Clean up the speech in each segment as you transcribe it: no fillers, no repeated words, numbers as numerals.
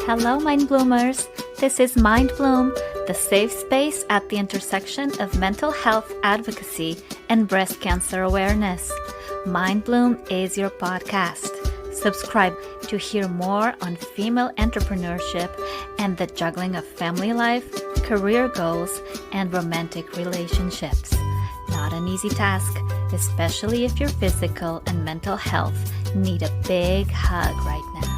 Hello, Mind Bloomers. This is Mind Bloom, the safe space at the intersection of mental health advocacy and breast cancer awareness. Mind Bloom is your podcast. Subscribe to hear more on female entrepreneurship and the juggling of family life, career goals, and romantic relationships. Not an easy task, especially if your physical and mental health need a big hug right now.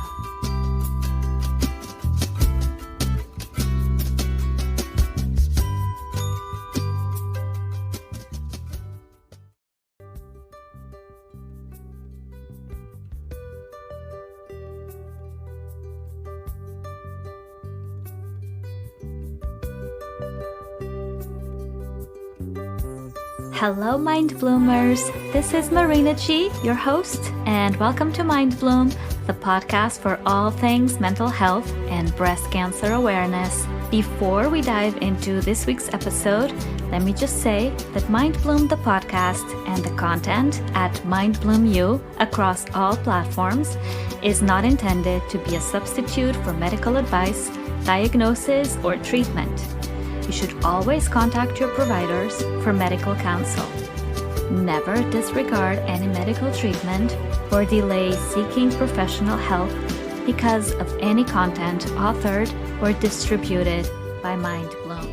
Hello, Mind Bloomers. This is Marina G, your host, and welcome to Mind Bloom, the podcast for all things mental health and breast cancer awareness. Before we dive into this week's episode, let me just say that Mind Bloom, the podcast, and the content at Mind Bloom U across all platforms is not intended to be a substitute for medical advice, diagnosis, or treatment. You should always contact your providers for medical counsel. Never disregard any medical treatment or delay seeking professional help because of any content authored or distributed by Mind Bloom.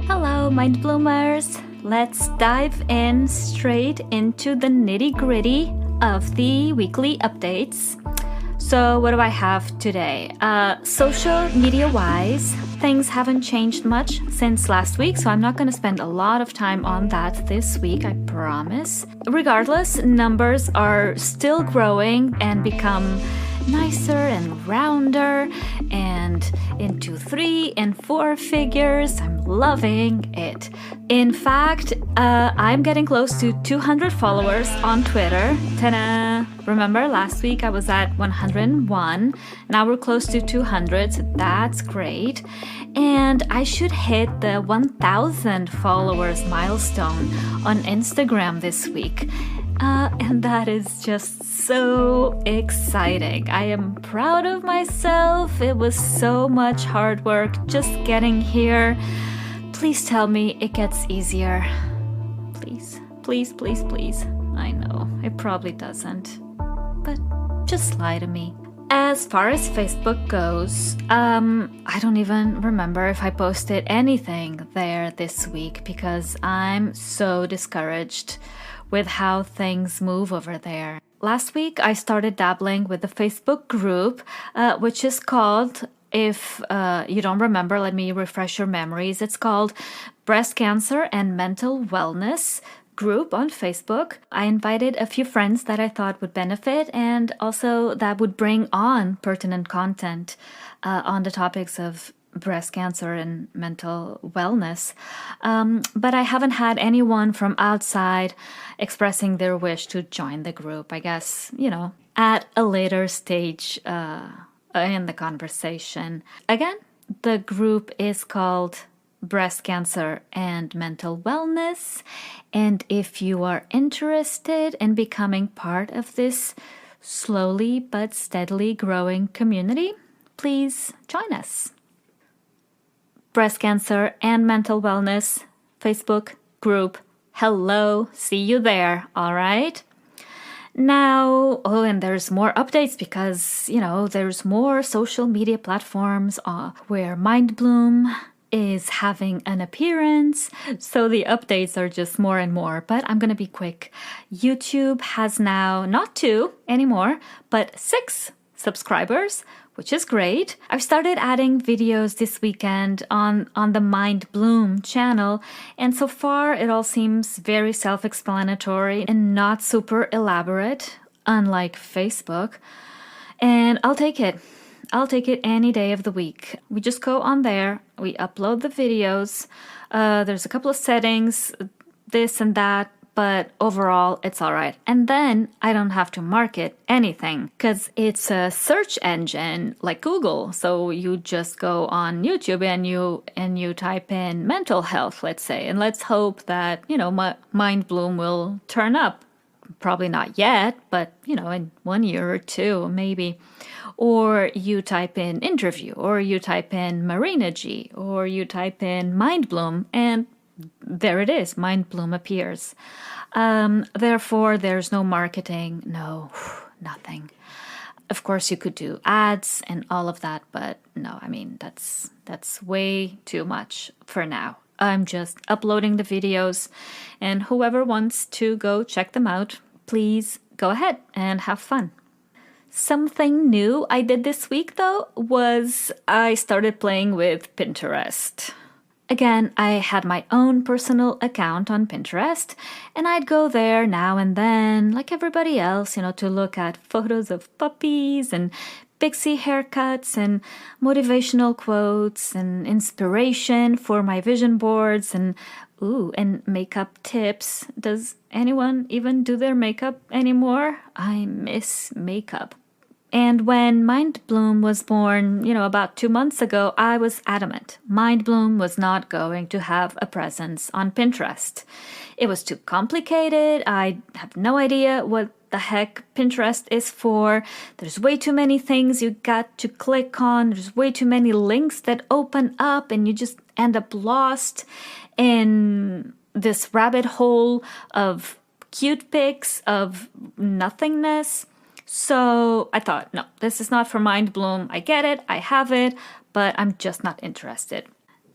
Hello, Mind Bloomers. Let's dive in straight into the nitty-gritty of the weekly updates. So what do I have today? Social media-wise, things haven't changed much since last week, so I'm not going to spend a lot of time on that this week, I promise. Regardless, numbers are still growing and become nicer and rounder and into 3 and 4 figures. I'm loving it. In fact, I'm getting close to 200 followers on Twitter. Ta-da! Remember last week I was at 101. Now we're close to 200, so that's great. And I should hit the 1,000 followers milestone on Instagram this week. And that is just so exciting. I am proud of myself. It was so much hard work just getting here. Please tell me it gets easier. Please, please, please, please. I know, it probably doesn't. But just lie to me. As far as Facebook goes, I don't even remember if I posted anything there this week because I'm so discouraged with how things move over there. Last week, I started dabbling with the Facebook group, which is called, if you don't remember, let me refresh your memories. It's called Breast Cancer and Mental Wellness Group on Facebook. I invited a few friends that I thought would benefit and also that would bring on pertinent content on the topics of breast cancer and mental wellness. But I haven't had anyone from outside expressing their wish to join the group. I guess, at a later stage in the conversation. Again, the group is called Breast Cancer and Mental Wellness. And if you are interested in becoming part of this slowly but steadily growing community, please join us. Breast Cancer and Mental Wellness Facebook group. Hello, see you there, all right? Now, and there's more updates because, there's more social media platforms where Mind Bloom is having an appearance, so the updates are just more and more, but I'm gonna be quick. YouTube has now not 2 anymore, but 6 subscribers, which is great. I've started adding videos this weekend on the Mind Bloom channel, and so far it all seems very self-explanatory and not super elaborate, unlike Facebook. And I'll take it. I'll take it any day of the week. We just go on there, we upload the videos. There's a couple of settings, this and that, but overall it's all right. And then I don't have to market anything because it's a search engine like Google. So you just go on YouTube and you type in mental health, let's say, and let's hope that, Mind Bloom will turn up. Probably not yet, but in 1 year or two, maybe. Or you type in interview, or you type in Marina G, or you type in Mind Bloom, and there it is, Mind Bloom appears. Therefore, there's no marketing, no, nothing. Of course, you could do ads and all of that, but no, that's way too much for now. I'm just uploading the videos, and whoever wants to go check them out, please go ahead and have fun. Something new I did this week, though, was I started playing with Pinterest. Again, I had my own personal account on Pinterest, and I'd go there now and then, like everybody else, to look at photos of puppies and pixie haircuts and motivational quotes and inspiration for my vision boards and makeup tips. Does anyone even do their makeup anymore? I miss makeup. And when Mind Bloom was born, about 2 months ago, I was adamant. Mind Bloom was not going to have a presence on Pinterest. It was too complicated. I have no idea what the heck Pinterest is for. There's way too many things you got to click on. There's way too many links that open up, and you just end up lost in this rabbit hole of cute pics of nothingness. So I thought, no, this is not for Mind Bloom. I get it, I have it, but I'm just not interested.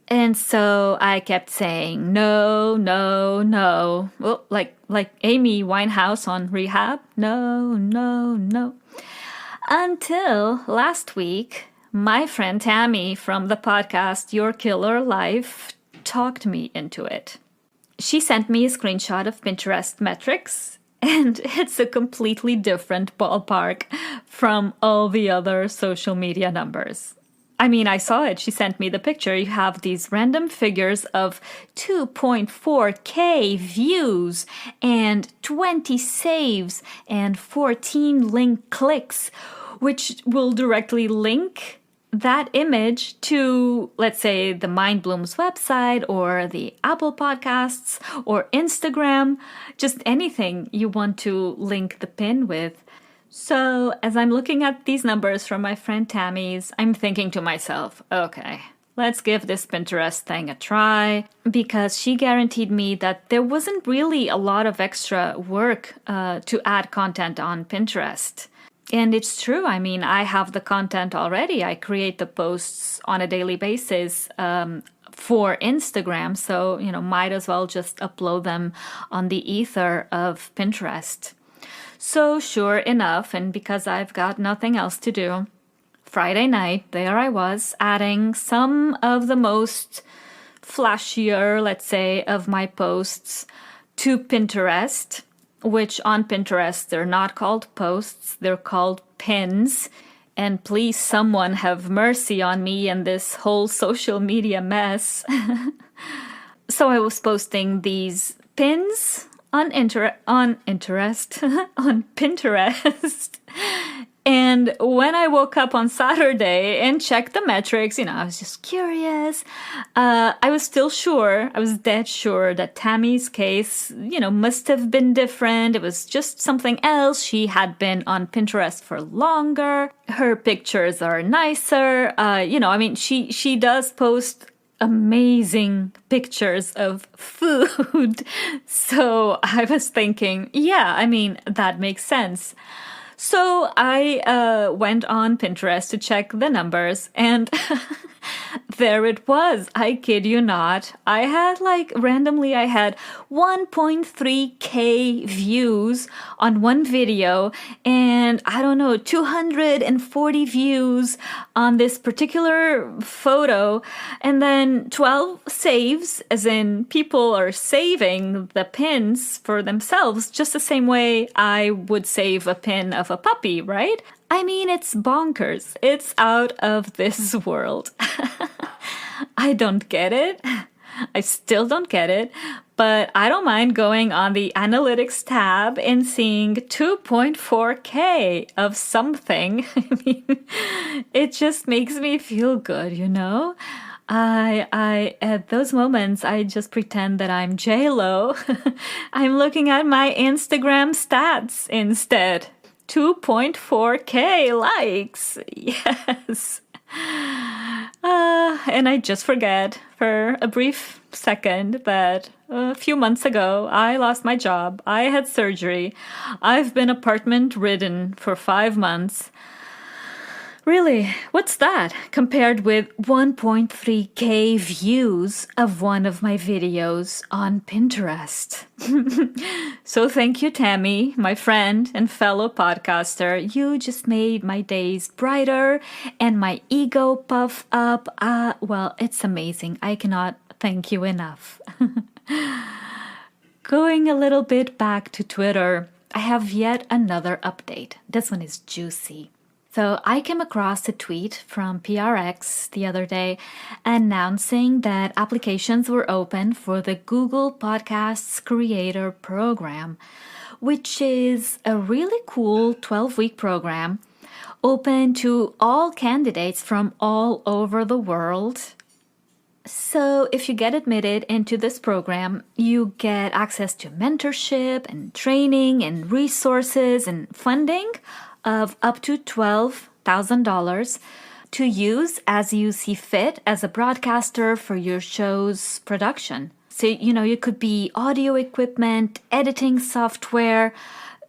And so I kept saying, no, no, no. Well, like Amy Winehouse on Rehab. No, no, no. Until last week, my friend Tammy from the podcast Your Killer Life talked me into it. She sent me a screenshot of Pinterest metrics, and it's a completely different ballpark from all the other social media numbers. I saw it. She sent me the picture. You have these random figures of 2.4K views and 20 saves and 14 link clicks, which will directly link that image to, let's say, the Mind Bloom's website or the Apple Podcasts or Instagram, just anything you want to link the pin with. So as I'm looking at these numbers from my friend Tammy's, I'm thinking to myself, okay, let's give this Pinterest thing a try, because she guaranteed me that there wasn't really a lot of extra work to add content on Pinterest. And it's true. I have the content already. I create the posts on a daily basis for Instagram. So, might as well just upload them on the ether of Pinterest. So sure enough, and because I've got nothing else to do, Friday night, there I was adding some of the most flashier, let's say, of my posts to Pinterest, which on Pinterest, they're not called posts, they're called pins. And please, someone have mercy on me and this whole social media mess. So I was posting these pins on Pinterest. And when I woke up on Saturday and checked the metrics, I was just curious. I was dead sure that Tammy's case, must have been different. It was just something else. She had been on Pinterest for longer. Her pictures are nicer. She does post amazing pictures of food. So I was thinking, that makes sense. So I went on Pinterest to check the numbers, and there it was. I kid you not. I had randomly 1.3K views on one video, and 240 views on this particular photo, and then 12 saves, as in people are saving the pins for themselves, just the same way I would save a pin of a puppy, right? It's bonkers. It's out of this world. I don't get it. I still don't get it. But I don't mind going on the analytics tab and seeing 2.4K of something. I mean, it just makes me feel good, you know? I at those moments, I just pretend that I'm J-Lo. I'm looking at my Instagram stats instead. 2.4K likes. Yes. And I just forget for a brief second that a few months ago, I lost my job. I had surgery. I've been apartment ridden for 5 months. Really, what's that compared with 1.3K views of one of my videos on Pinterest? So thank you, Tammy, my friend and fellow podcaster. You just made my days brighter and my ego puff up. Well, it's amazing. I cannot thank you enough. Going a little bit back to Twitter, I have yet another update. This one is juicy. So I came across a tweet from PRX the other day announcing that applications were open for the Google Podcasts Creator Program, which is a really cool 12-week program open to all candidates from all over the world. So if you get admitted into this program, you get access to mentorship and training and resources and funding of up to $12,000 to use as you see fit as a broadcaster for your show's production. So, you could be audio equipment, editing software,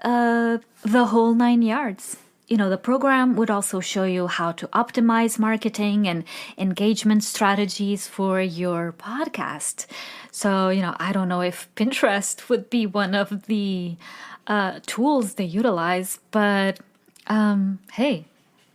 the whole 9 yards. The program would also show you how to optimize marketing and engagement strategies for your podcast. So, I don't know if Pinterest would be one of the tools they utilize, but hey,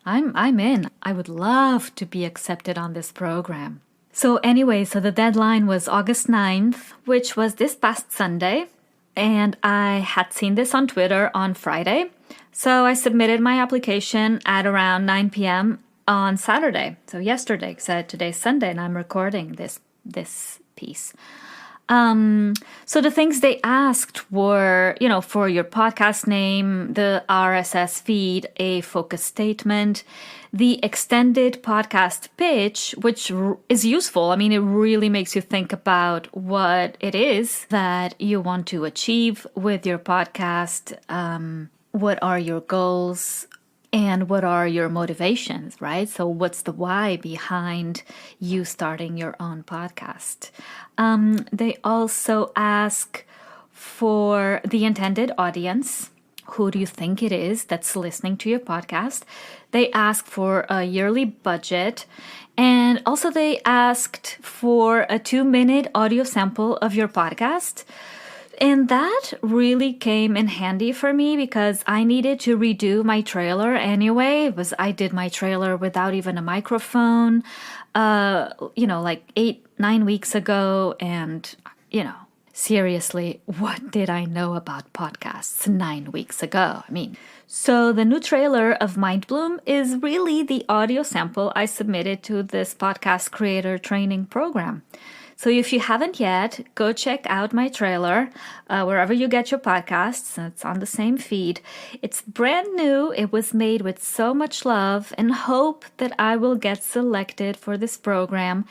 I'm in. I would love to be accepted on this program. So anyway, the deadline was August 9th, which was this past Sunday. And I had seen this on Twitter on Friday. So I submitted my application at around 9 p.m. on Saturday. So yesterday, because today's Sunday and I'm recording this piece. So the things they asked were, for your podcast name, the RSS feed, a focus statement, the extended podcast pitch, which is useful. I mean, it really makes you think about what it is that you want to achieve with your podcast. What are your goals? And what are your motivations, right? So what's the why behind you starting your own podcast? They also ask for the intended audience. Who do you think it is that's listening to your podcast? They ask for a yearly budget. And also they asked for a 2-minute audio sample of your podcast. And that really came in handy for me because I needed to redo my trailer anyway. I did my trailer without even a microphone, like 8-9 weeks ago. And, seriously, what did I know about podcasts 9 weeks ago? So the new trailer of Mindbloom is really the audio sample I submitted to this podcast creator training program. So if you haven't yet, go check out my trailer wherever you get your podcasts. It's on the same feed. It's brand new. It was made with so much love and hope that I will get selected for this program.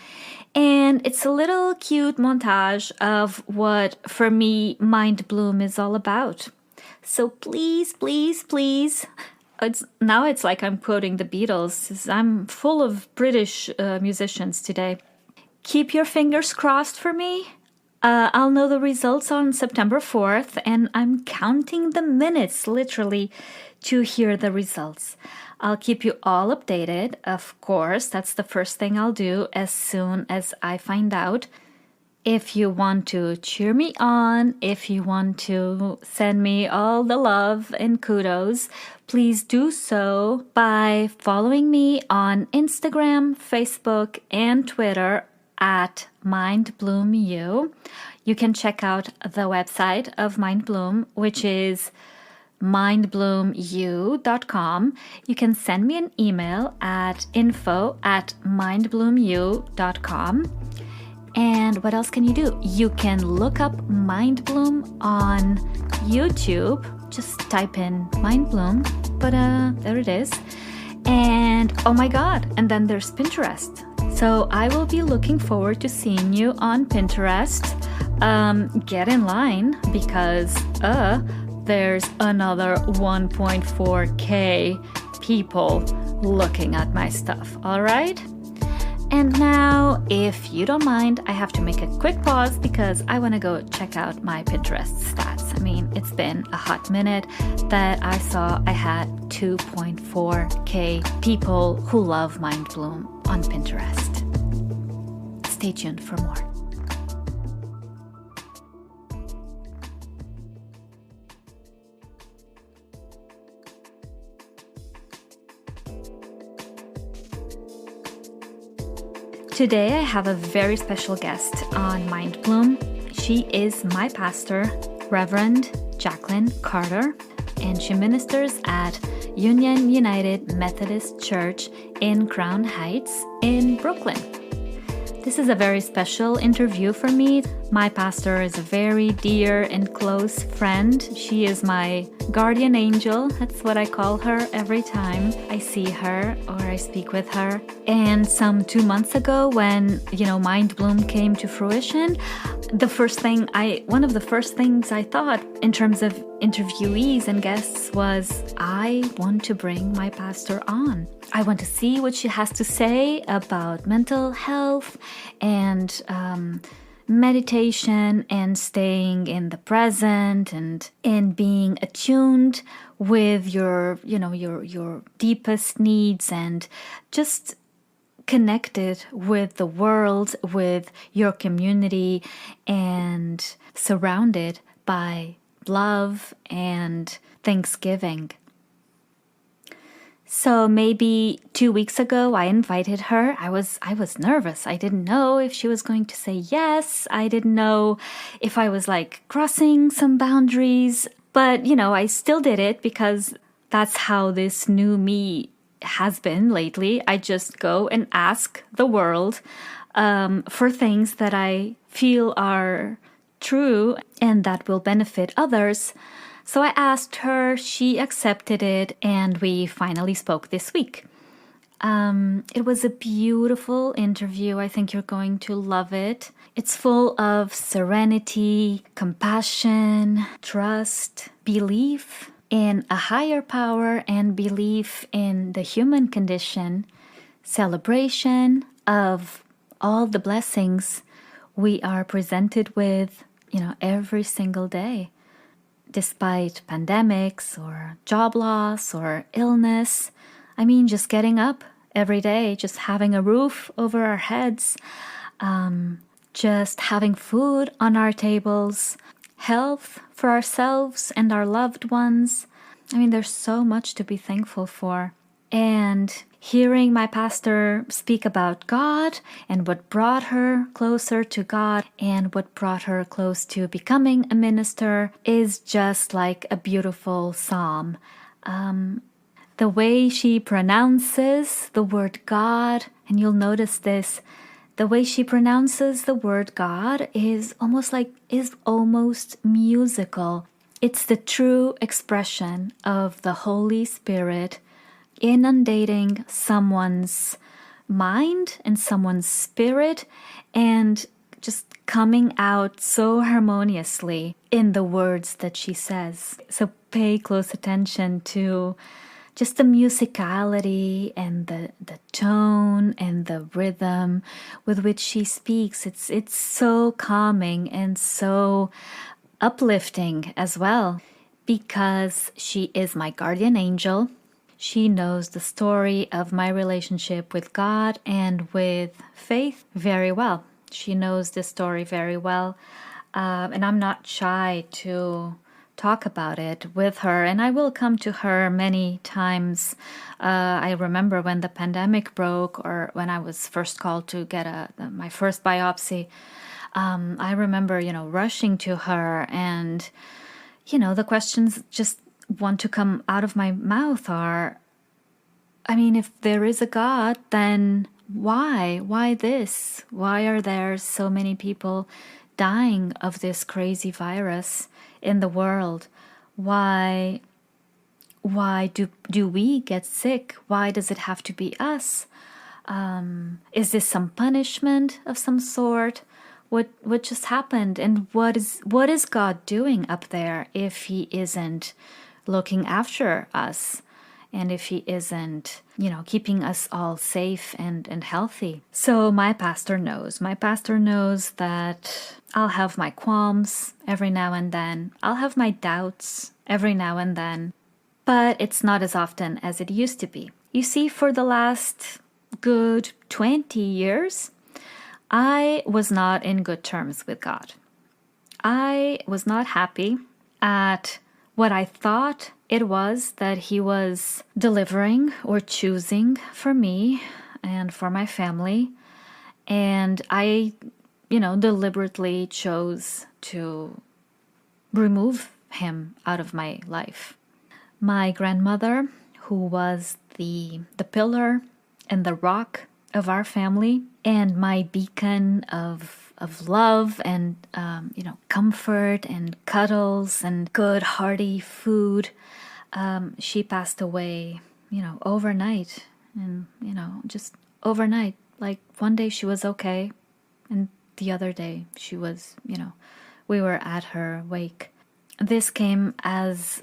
And it's a little cute montage of what, for me, Mindbloom is all about. So please, please, please. Now it's like I'm quoting the Beatles. I'm full of British musicians today. Keep your fingers crossed for me. I'll know the results on September 4th, and I'm counting the minutes, literally, to hear the results. I'll keep you all updated, of course. That's the first thing I'll do as soon as I find out. If you want to cheer me on, if you want to send me all the love and kudos, please do so by following me on Instagram, Facebook, and Twitter at MindBloomU. You can check out the website of Mindbloom, which is mindbloomu.com. You can send me an email at info@mindbloomu.com. And what else can you do? You can look up Mind Bloom on YouTube. Just type in Mind Bloom. But there it is. And oh my God, and then there's Pinterest. So I will be looking forward to seeing you on Pinterest. Get in line because there's another 1.4K people looking at my stuff, all right? And now, if you don't mind, I have to make a quick pause because I want to go check out my Pinterest stats. I mean, it's been a hot minute that I saw I had 2.4K people who love Mind Bloom on Pinterest. Stay tuned for more. Today I have a very special guest on Mind Bloom. She is my pastor, Reverend Jacqueline Carter, and she ministers at Union United Methodist Church in Crown Heights in Brooklyn. This is a very special interview for me. My pastor is a very dear and close friend. She is my guardian angel. That's what I call her every time I see her or I speak with her. And some 2 months ago when, Mind Bloom came to fruition, one of the first things I thought in terms of interviewees and guests was, I want to bring my pastor on. I want to see what she has to say about mental health and meditation and staying in the present and being attuned with your deepest needs and just connected with the world, with your community, and surrounded by love and thanksgiving. So maybe 2 weeks ago, I invited her. I was nervous. I didn't know if she was going to say yes. I didn't know if I was crossing some boundaries. But, I still did it because that's how this new me has been lately. I just go and ask the world for things that I feel are true and that will benefit others. So I asked her, she accepted it, and we finally spoke this week. It was a beautiful interview. I think you're going to love it. It's full of serenity, compassion, trust, belief in a higher power, and belief in the human condition, celebration of all the blessings we are presented with, every single day. Despite pandemics or job loss or illness, just getting up every day, just having a roof over our heads, just having food on our tables, health for ourselves and our loved ones. There's so much to be thankful for. And hearing my pastor speak about God and what brought her closer to God and what brought her close to becoming a minister is just like a beautiful psalm. The way she pronounces the word God, and you'll notice this, the way she pronounces the word God is almost musical. It's the true expression of the Holy Spirit inundating someone's mind and someone's spirit and just coming out so harmoniously in the words that she says. So pay close attention to just the musicality and the tone and the rhythm with which she speaks. It's so calming and so uplifting as well, because she is my guardian angel. She knows the story of my relationship with God and with faith very well. She knows this story very well, and I'm not shy to talk about it with her, and I will come to her many times. I remember when the pandemic broke, or when I was first called to get my first biopsy. I remember, rushing to her, and, the questions just want to come out of my mouth are, if there is a God, then why? Why this? Why are there so many people dying of this crazy virus in the world? Why do we get sick? Why does it have to be us? Is this some punishment of some sort? What just happened? And what is God doing up there if he isn't looking after us? And if he isn't, keeping us all safe and healthy. So my pastor knows. My pastor knows that I'll have my qualms every now and then. I'll have my doubts every now and then. But it's not as often as it used to be. You see, for the last good 20 years, I was not in good terms with God. I was not happy at what I thought it was that he was delivering or choosing for me and for my family. And I, deliberately chose to remove him out of my life. My grandmother, who was the pillar and the rock of our family and my beacon of love and, comfort and cuddles and good hearty food, she passed away, overnight. And, just overnight. Like one day she was okay. And the other day she was, we were at her wake. This came as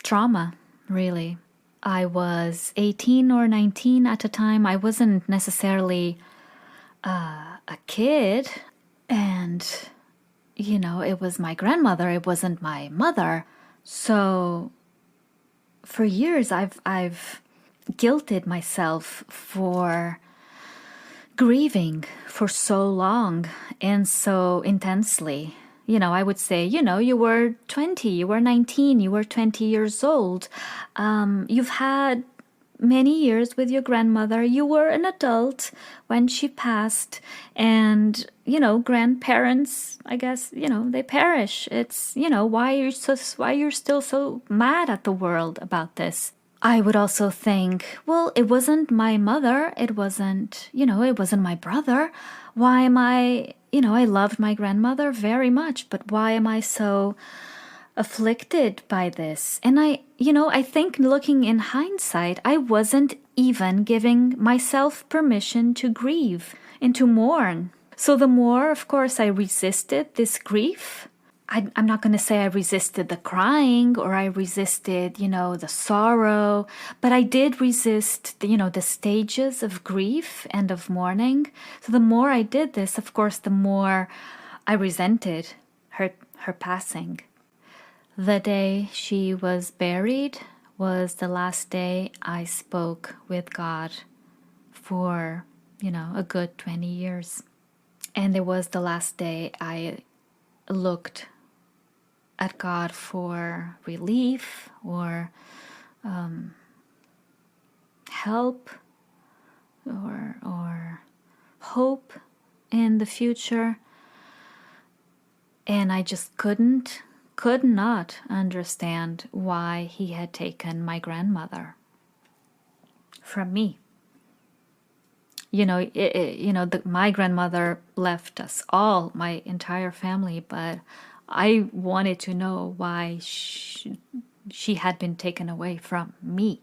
trauma, really. I was 18 or 19 at the time. I wasn't necessarily a kid. And, it was my grandmother. It wasn't my mother. So for years, I've guilted myself for grieving for so long and so intensely. I would say, you were 20, you were 19, you were 20 years old. You've had many years with your grandmother. You were an adult when she passed. And, grandparents, I guess, they perish. It's, why you're still so mad at the world about this. I would also think, well, it wasn't my mother. It wasn't my brother. Why am I, I loved my grandmother very much, but why am I so afflicted by this? And I think looking in hindsight, I wasn't even giving myself permission to grieve and to mourn. So the more, of course, I resisted this grief, I'm not going to say I resisted the crying or I resisted, the sorrow, but I did resist, the stages of grief and of mourning. So the more I did this, of course, the more I resented her passing. The day she was buried was the last day I spoke with God for, a good 20 years. And it was the last day I looked at God for relief or help or hope in the future. And I just could not understand why he had taken my grandmother from me. My grandmother left us all, my entire family, but I wanted to know why she had been taken away from me.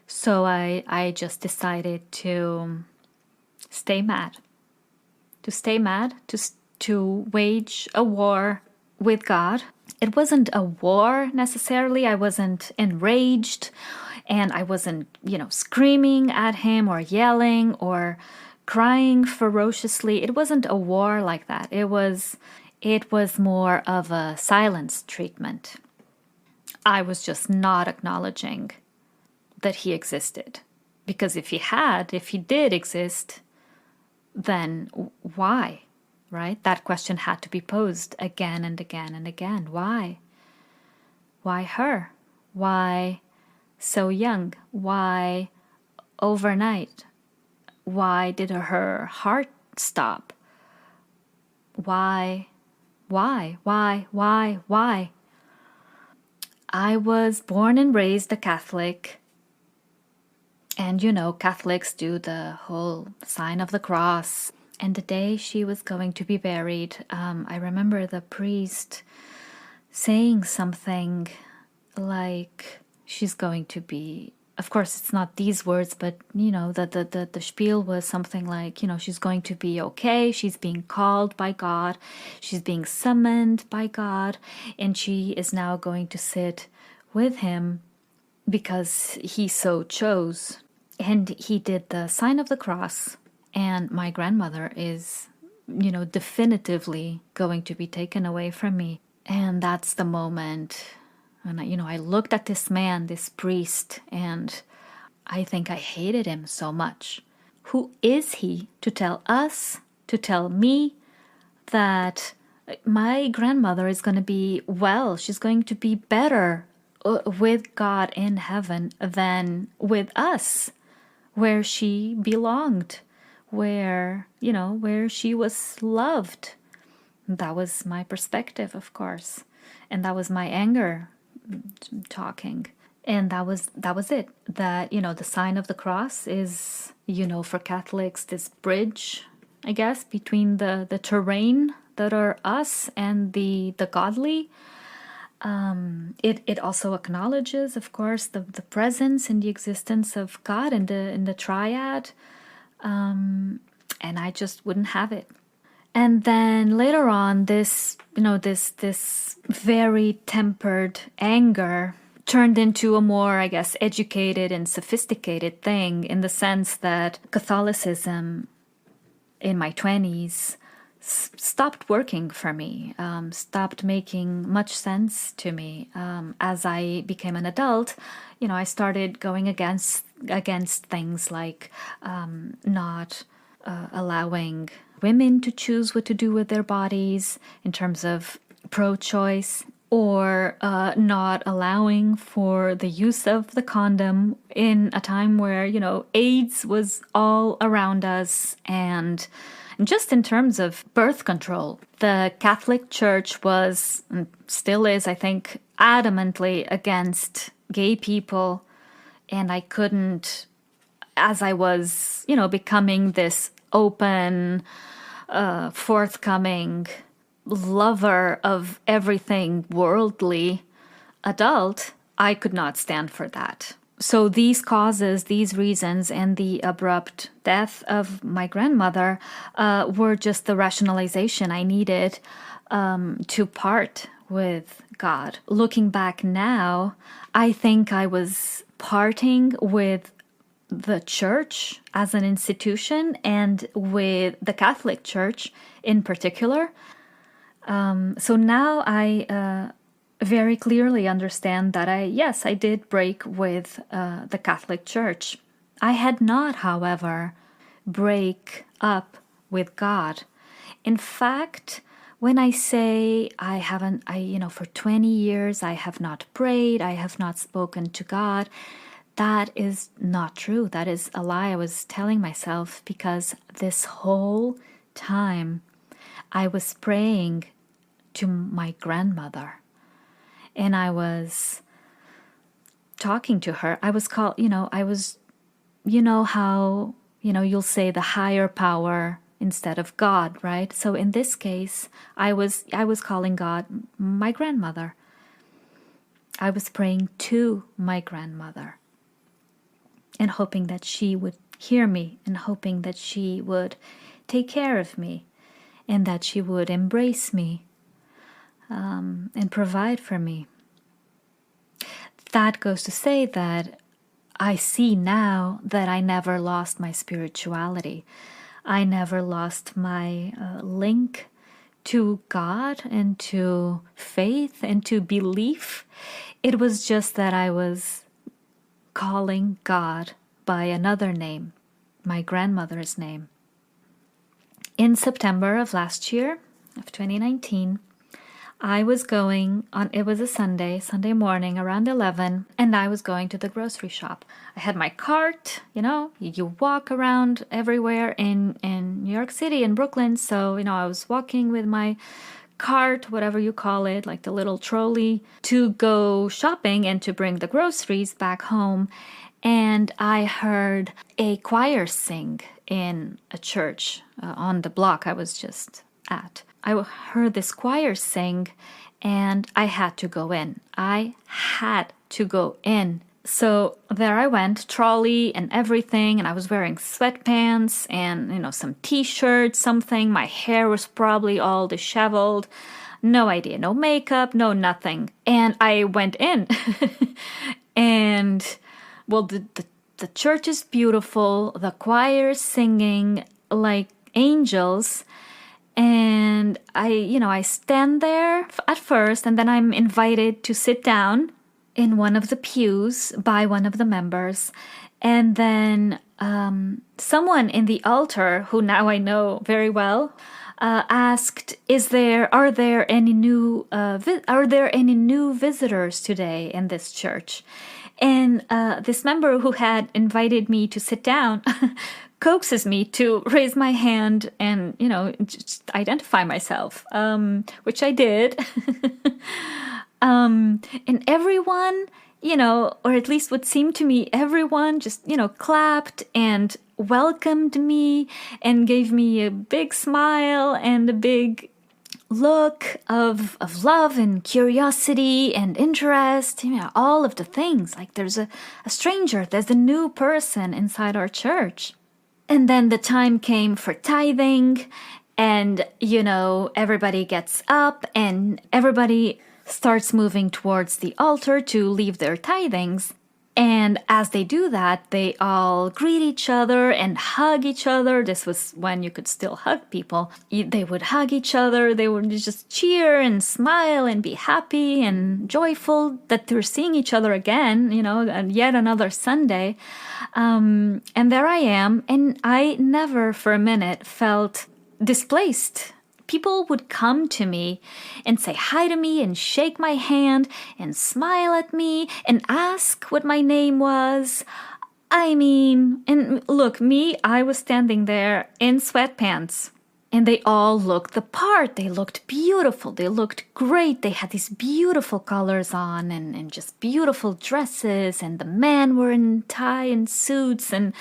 So I just decided to stay mad. To wage a war with God. It wasn't a war necessarily. I wasn't enraged and I wasn't, screaming at him or yelling or crying ferociously. It wasn't a war like that. It was more of a silence treatment. I was just not acknowledging that he existed. Because if he did exist, then why? Right? That question had to be posed again and again and again. Why? Why her? Why so young? Why overnight? Why did her heart stop? Why? I was born and raised a Catholic, And Catholics do the whole sign of the cross. And the day she was going to be buried, I remember the priest saying something like she's going to be, of course it's not these words, but the spiel was something like, she's going to be okay, she's being called by God, she's being summoned by God, and she is now going to sit with him because he so chose. And he did the sign of the cross, and my grandmother is definitively going to be taken away from me. And that's the moment when I looked at this man, this priest, and I think I hated him so much. Who is he to tell us, to tell me that my grandmother is going to be well, she's going to be better with God in heaven than with us, where she belonged, where she was loved. That was my perspective, of course, and that was my anger talking. And that was it. That the sign of the cross is for Catholics this bridge, I guess, between the terrain that are us and the godly. It also acknowledges, of course, the presence and the existence of God in the triad, and I just wouldn't have it. And then later on, this very tempered anger turned into a more, I guess, educated and sophisticated thing, in the sense that Catholicism in my 20s stopped working for me, stopped making much sense to me. As I became an adult, I started going against things like not allowing women to choose what to do with their bodies in terms of pro-choice, or not allowing for the use of the condom in a time where, AIDS was all around us. And just in terms of birth control, the Catholic Church was, and still is, I think, adamantly against gay people. And I couldn't, as I was, becoming this open, forthcoming lover of everything worldly adult, I could not stand for that. So these causes, these reasons, and the abrupt death of my grandmother were just the rationalization I needed to part with God. Looking back now, I think I was parting with the church as an institution and with the Catholic Church in particular. So now I very clearly understand that I did break with the Catholic Church. I had not, however, break up with God. In fact, when I say for 20 years I have not prayed, I have not spoken to God, that is not true. That is a lie I was telling myself, because this whole time I was praying to my grandmother, and I was talking to her. I was how, you'll say the higher power instead of God, right? So in this case, I was calling God my grandmother. I was praying to my grandmother and hoping that she would hear me, and hoping that she would take care of me, and that she would embrace me and provide for me. That goes to say that I see now that I never lost my spirituality. I never lost my link to God and to faith and to belief. It was just that I was calling God by another name, my grandmother's name. In September of last year, of 2019, I was going on, it was a Sunday morning around 11, and I was going to the grocery shop. I had my cart, you walk around everywhere in New York City and Brooklyn. So, I was walking with my cart, whatever you call it, like the little trolley, to go shopping and to bring the groceries back home. and I heard a choir sing in a church on the block I was just at. I heard this choir sing, and I had to go in. I had to go in. So there I went, trolley and everything, and I was wearing sweatpants and, some t-shirts, something. My hair was probably all disheveled. No idea, no makeup, no nothing. And I went in. And, well, the church is beautiful. The choir is singing like angels. And I stand there at first, and then I'm invited to sit down in one of the pews by one of the members. And then someone in the altar, who now I know very well, asked, "Are there any new visitors today in this church?" And this member who had invited me to sit down coaxes me to raise my hand and, just identify myself, which I did. And everyone, or at least what seemed to me, everyone just, clapped and welcomed me and gave me a big smile and a big look of love and curiosity and interest, all of the things. Like there's a stranger, there's a new person inside our church. And then the time came for tithing, and, everybody gets up and everybody starts moving towards the altar to leave their tithings. And as they do that, they all greet each other and hug each other. This was when you could still hug people. They would hug each other. They would just cheer and smile and be happy and joyful that they're seeing each other again, and yet another Sunday. And there I am. And I never for a minute felt displaced. People would come to me and say hi to me and shake my hand and smile at me and ask what my name was. And look, I was standing there in sweatpants, and they all looked the part. They looked beautiful. They looked great. They had these beautiful colors on and just beautiful dresses, and the men were in tie and suits, and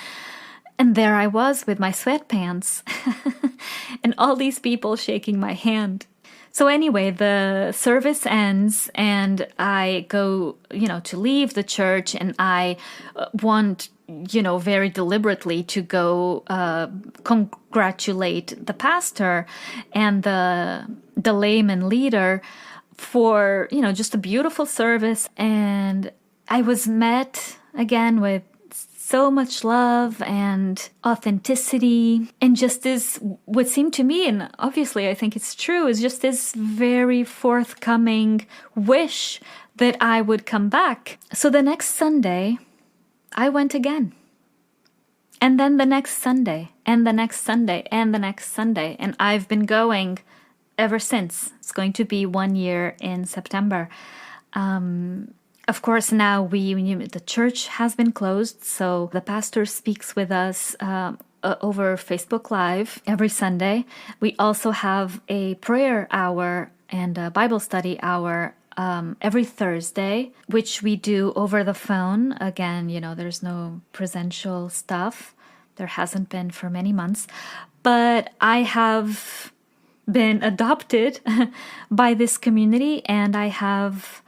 there I was with my sweatpants and all these people shaking my hand. So anyway, the service ends and I go, to leave the church, and I want, very deliberately to go congratulate the pastor and the layman leader for, just a beautiful service. And I was met again with so much love and authenticity, and just this, what seemed to me, and obviously I think it's true, is just this very forthcoming wish that I would come back. So the next Sunday, I went again. And then the next Sunday, and the next Sunday, and the next Sunday. And I've been going ever since. It's going to be 1 year in September. Of course, now the church has been closed, so the pastor speaks with us over Facebook Live every Sunday. We also have a prayer hour and a Bible study hour every Thursday, which we do over the phone. Again, there's no presential stuff. There hasn't been for many months. But I have been adopted by this community, and I have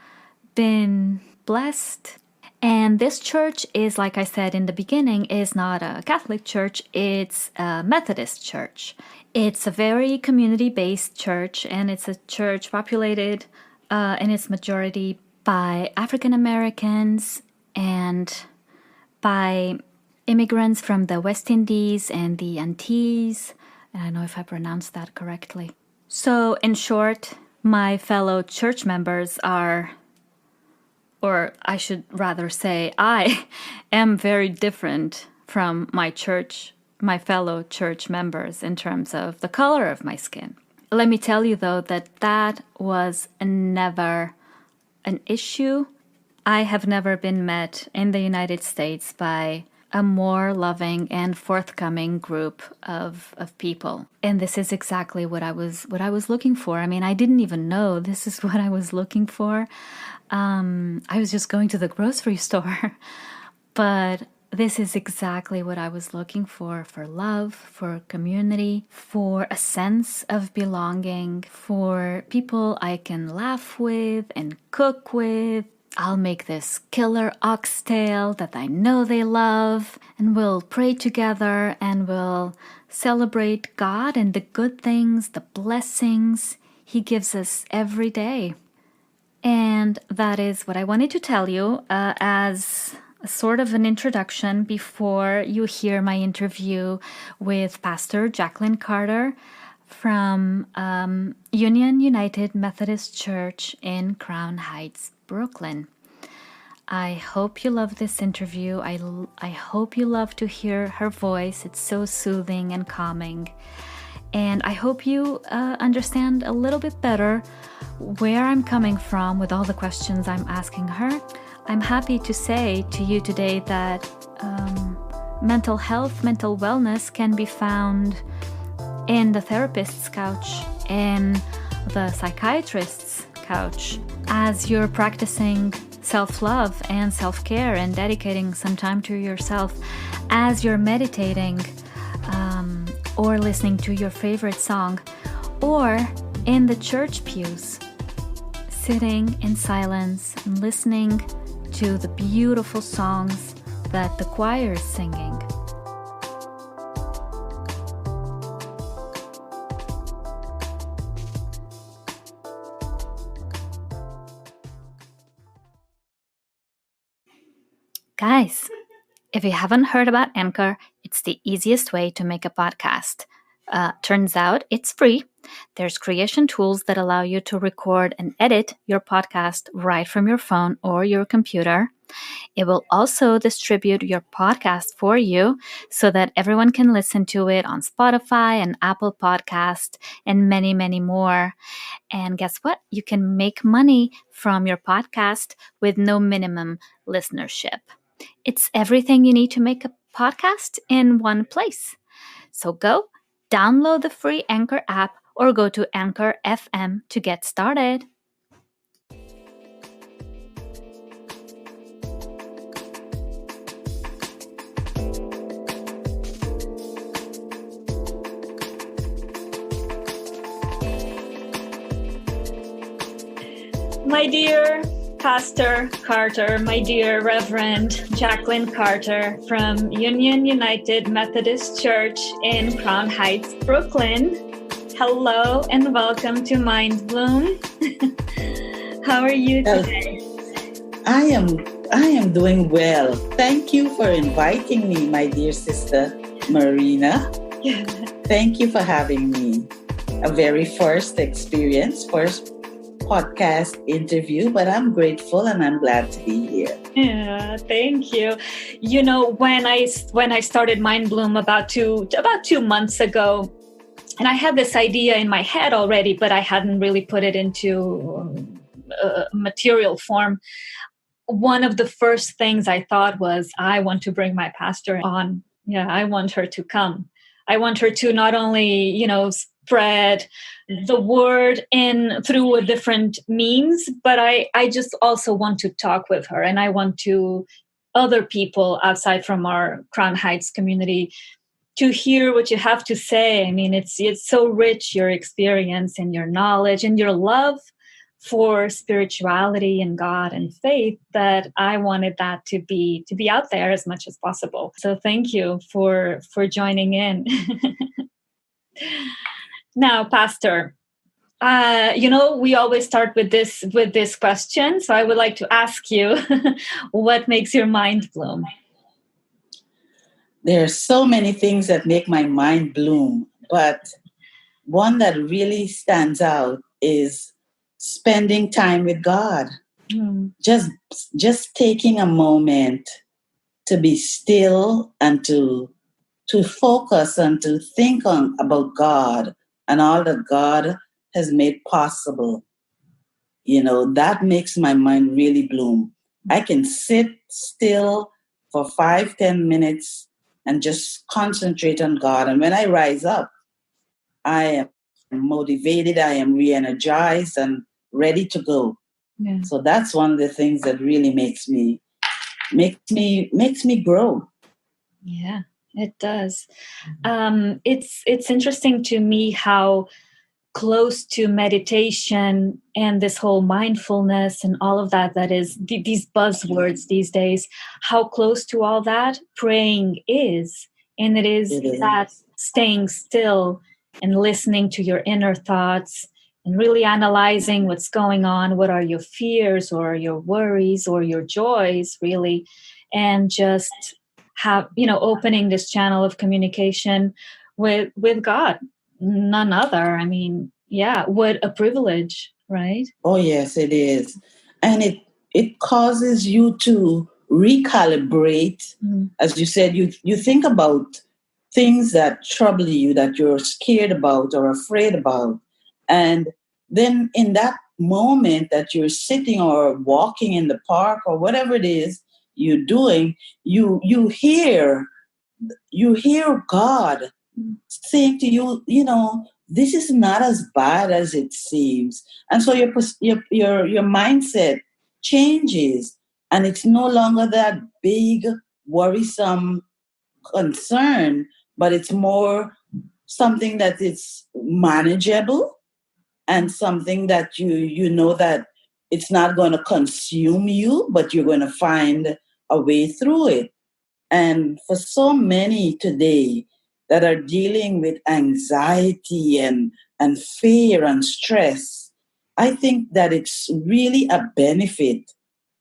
been blessed. And this church is, like I said in the beginning, is not a Catholic church. It's a Methodist church. It's a very community-based church, and it's a church populated in its majority by African Americans and by immigrants from the West Indies and the Antilles. I don't know if I pronounced that correctly. So, in short, my fellow church members are, or I should rather say, I am very different from my fellow church members in terms of the color of my skin. Let me tell you, though, that was never an issue. I have never been met in the United States by a more loving and forthcoming group of people. And this is exactly what I was looking for. I mean, I didn't even know this is what I was looking for. I was just going to the grocery store. But this is exactly what I was looking for love, for community, for a sense of belonging, for people I can laugh with and cook with. I'll make this killer oxtail that I know they love, and we'll pray together and we'll celebrate God and the good things, the blessings He gives us every day. And that is what I wanted to tell you as a sort of an introduction before you hear my interview with Pastor Jacqueline Carter from Union United Methodist Church in Crown Heights, Brooklyn. I hope you love this interview. I hope you love to hear her voice. It's so soothing and calming. And I hope you understand a little bit better where I'm coming from with all the questions I'm asking her. I'm happy to say to you today that mental health, mental wellness can be found in the therapist's couch, in the psychiatrist's couch, as you're practicing self-love and self-care and dedicating some time to yourself, as you're meditating, or listening to your favorite song, or in the church pews, sitting in silence and listening to the beautiful songs that the choir is singing. Guys, if you haven't heard about Anchor, it's the easiest way to make a podcast. Turns out it's free. There's creation tools that allow you to record and edit your podcast right from your phone or your computer. It will also distribute your podcast for you so that everyone can listen to it on Spotify and Apple Podcast and many, many more. And guess what? You can make money from your podcast with no minimum listenership. It's everything you need to make a podcast in one place. So go download the free Anchor app or go to Anchor FM to get started. My dear Pastor Carter, my dear Reverend Jacqueline Carter from Union United Methodist Church in Crown Heights, Brooklyn. Hello and welcome to Mind Bloom. How are you today? I am doing well. Thank you for inviting me, my dear sister Marina. Thank you for having me. A very first podcast interview, but I'm grateful and I'm glad to be here. Yeah, thank you. You know, when I started Mind Bloom about 2 months ago, and I had this idea in my head already, but I hadn't really put it into material form. One of the first things I thought was, I want to bring my pastor on. Yeah, I want her to come. I want her to not only, spread the word through a different means, but I just also want to talk with her, and I want to other people outside from our Crown Heights community to hear what you have to say. I mean, it's so rich, your experience and your knowledge and your love for spirituality and God and faith, that I wanted that to be out there as much as possible. So thank you for joining in. Now, Pastor, we always start with this question. So I would like to ask you, what makes your mind bloom? There are so many things that make my mind bloom, but one that really stands out is spending time with God. Just taking a moment to be still and to focus and to think about God and all that God has made possible. That makes my mind really bloom. I can sit still for 5-10 minutes and just concentrate on God. And when I rise up, I am motivated, I am re-energized and ready to go. Yeah. So that's one of the things that really makes me makes me grow. Yeah, it does. It's interesting to me how close to meditation and this whole mindfulness and all of that is these buzzwords these days, how close to all that praying is. And it is It is. that staying still and listening to your inner thoughts and really analyzing what's going on, what are your fears or your worries or your joys really, and just opening this channel of communication with God, none other. I mean, yeah, what a privilege, right? Oh yes, it is. And it causes you to recalibrate. As you said, you think about things that trouble you, that you're scared about or afraid about. And then in that moment that you're sitting or walking in the park or whatever it is you're doing, you hear God saying to you, this is not as bad as it seems. And so your mindset changes, and it's no longer that big, worrisome concern, but it's more something that is manageable and something that you know that it's not going to consume you, but you're going to find a way through it. And for so many today that are dealing with anxiety and fear and stress, I think that it's really a benefit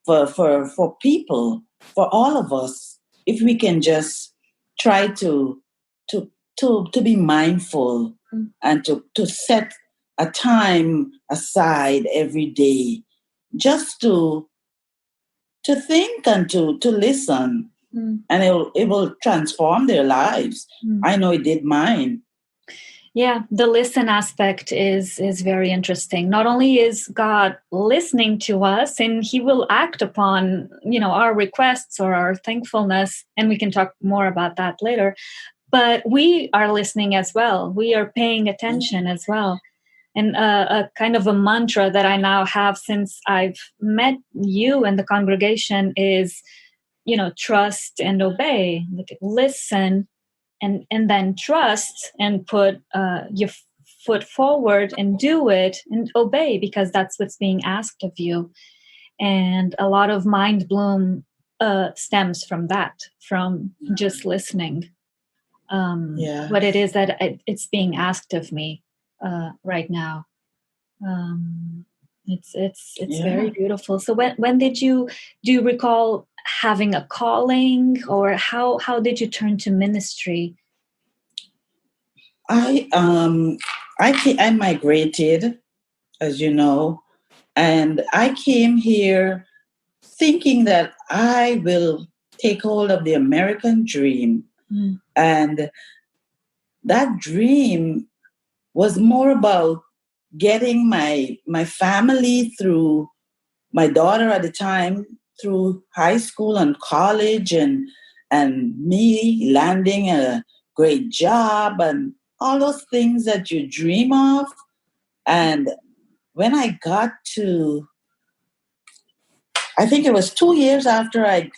for people, for all of us, if we can just try to to be mindful and to set a time aside every day just to think and to listen. And it will transform their lives. I know it did mine. Yeah, the listen aspect is very interesting. Not only is God listening to us and he will act upon, our requests or our thankfulness, and we can talk more about that later, but we are listening as well. We are paying attention as well. And a kind of a mantra that I now have since I've met you and the congregation is, trust and obey. Like, listen and then trust and put your foot forward and do it and obey, because that's what's being asked of you. And a lot of mind bloom stems from that, from just listening. What it is that it's being asked of me right now. It's very beautiful. So when do you recall having a calling, or how did you turn to ministry? I migrated, as you know, and I came here thinking that I will take hold of the American dream. And that dream was more about getting my family through, my daughter at the time, through high school and college, and me landing a great job and all those things that you dream of. And when I got to, I think it was 2 years after I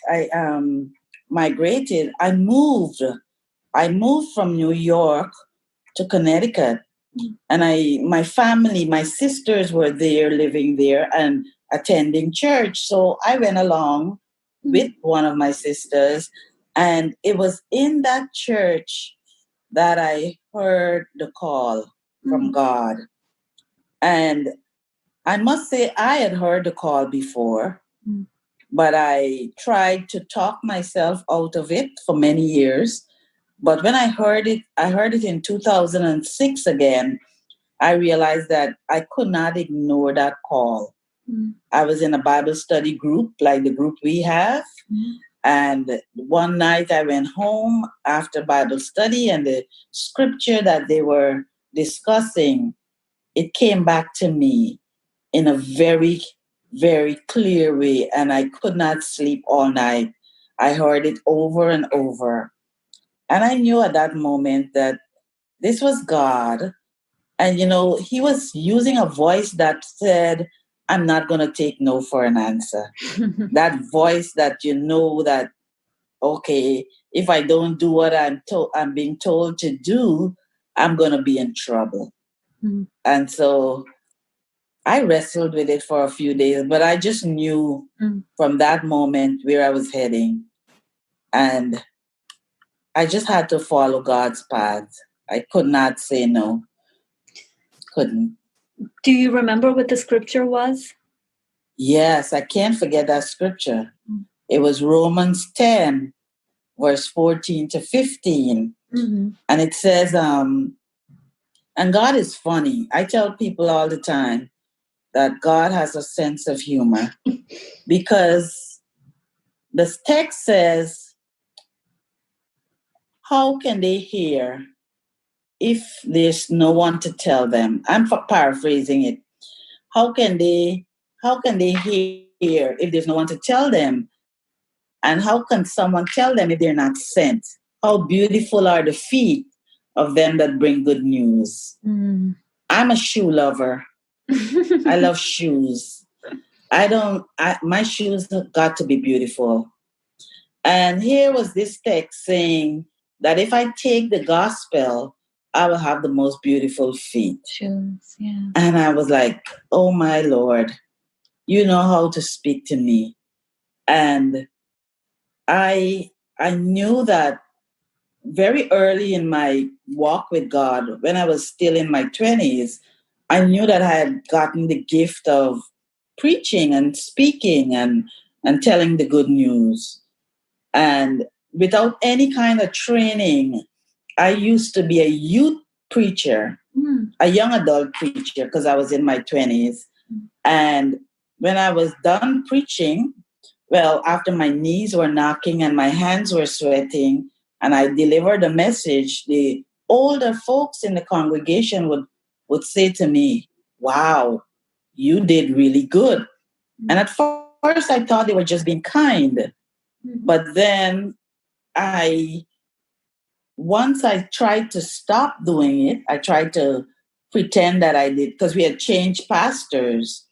migrated, I moved. I moved from New York to Connecticut. And my family, my sisters were there, living there and attending church. So I went along with one of my sisters. And it was in that church that I heard the call from God. And I must say, I had heard the call before, but I tried to talk myself out of it for many years. But when I heard it in 2006 again. I realized that I could not ignore that call. I was in a Bible study group, like the group we have. And one night I went home after Bible study, and the scripture that they were discussing, it came back to me in a very, very clear way. And I could not sleep all night. I heard it over and over. And I knew at that moment that this was God. And, he was using a voice that said, I'm not going to take no for an answer. That voice that you know that, okay, if I don't do what I'm being told to do, I'm going to be in trouble. Mm. And so I wrestled with it for a few days, but I just knew from that moment where I was heading. And I just had to follow God's path. I could not say no. Couldn't. Do you remember what the scripture was? Yes, I can't forget that scripture. It was Romans 10, verse 14 to 15. Mm-hmm. And it says, and God is funny. I tell people all the time that God has a sense of humor because the text says, how can they hear if there's no one to tell them? I'm paraphrasing it. How can they hear if there's no one to tell them? And how can someone tell them if they're not sent? How beautiful are the feet of them that bring good news. I'm a shoe lover. I love shoes. My shoes have got to be beautiful. And here was this text saying that if I take the gospel, I will have the most beautiful feet. Shoes, yeah. And I was like, oh my Lord, you know how to speak to me. And I knew that very early in my walk with God, when I was still in my 20s, I knew that I had gotten the gift of preaching and speaking and telling the good news. And without any kind of training, I used to be a youth preacher, a young adult preacher, because I was in my 20s. And when I was done preaching, well, after my knees were knocking and my hands were sweating, and I delivered a message, the older folks in the congregation would say to me, wow, you did really good. And at first I thought they were just being kind. But then once I tried to stop doing it, I tried to pretend that I did, because we had changed pastors.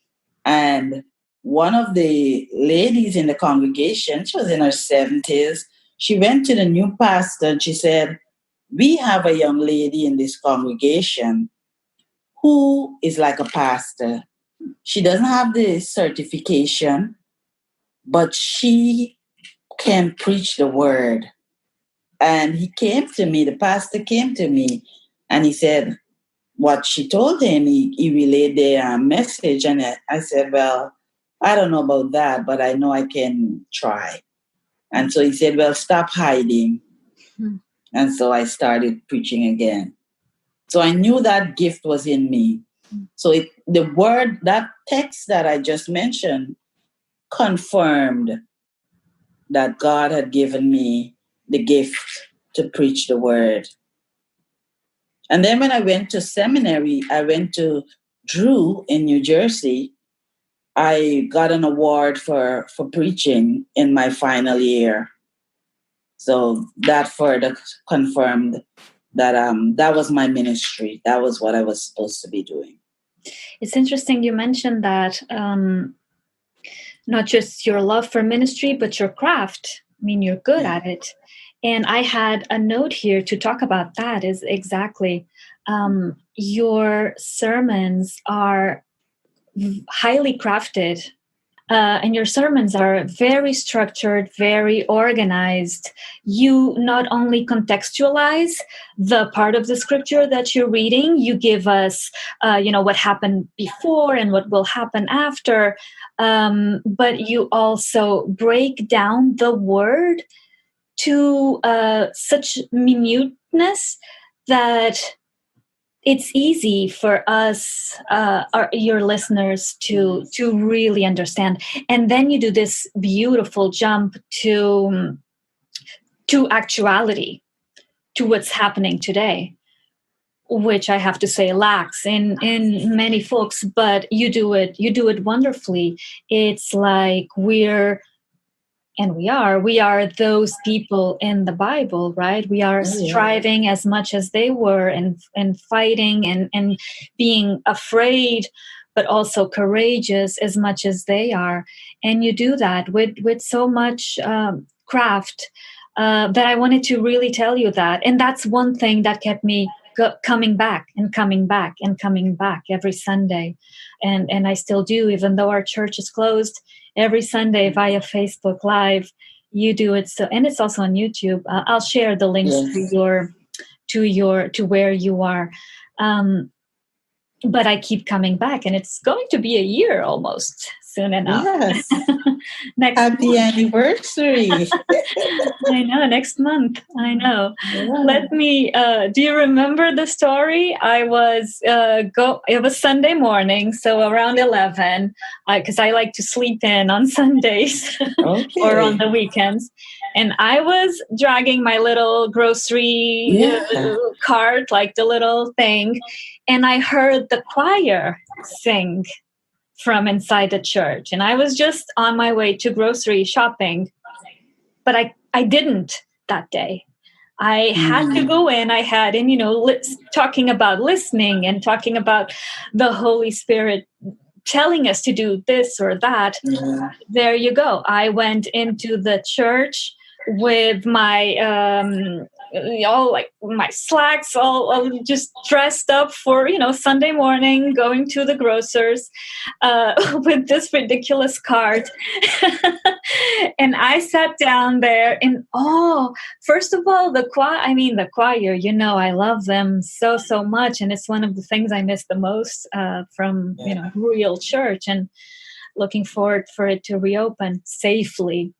And one of the ladies in the congregation, she was in her 70s, she went to the new pastor and she said, we have a young lady in this congregation who is like a pastor. She doesn't have the certification, but she can preach the word. And he came to me, the pastor came to me, and he said what she told him. He relayed the message. And I said, well, I don't know about that, but I know I can try. And so he said, well, stop hiding. And so I started preaching again. So I knew that gift was in me. So the word, that text that I just mentioned, confirmed that God had given me the gift to preach the word. And then when I went to seminary, I went to Drew in New Jersey. I got an award for preaching in my final year. So that further confirmed that that was my ministry. That was what I was supposed to be doing. It's interesting you mentioned that not just your love for ministry, but your craft. I mean, you're good at it. And I had a note here to talk about that is exactly your sermons are highly crafted. And your sermons are very structured, very organized. You not only contextualize the part of the scripture that you're reading, you give us, what happened before and what will happen after, but you also break down the word to such minuteness that it's easy for us, your listeners, to really understand. And then you do this beautiful jump to actuality, to what's happening today, which I have to say lacks in many folks. But you do it wonderfully. It's like we are those people in the Bible, right? We are striving as much as they were and fighting and being afraid but also courageous as much as they are. And you do that with so much craft that I wanted to really tell you that. And that's one thing that kept me coming back and coming back and coming back every Sunday. And I still do, even though our church is closed, every Sunday via Facebook Live. You do it. So, and it's also on YouTube. I'll share the links to where you are. But I keep coming back, and it's going to be a year almost soon enough. Yes. Happy anniversary. I know, next month. I know. Yeah. Let me, do you remember the story? I was, it was Sunday morning, so around 11, because I like to sleep in on Sundays or on the weekends. And I was dragging my little grocery cart, like the little thing, and I heard the choir sing from inside the church. And I was just on my way to grocery shopping, but I didn't that day. I had to go in. I had, and talking about listening and talking about the Holy Spirit telling us to do this or that. Yeah. There you go. I went into the church with my all like my slacks, all just dressed up for Sunday morning, going to the grocers with this ridiculous cart. And I sat down there, and first of all, the choir, I love them so much, and it's one of the things I miss the most from real church, and looking forward for it to reopen safely.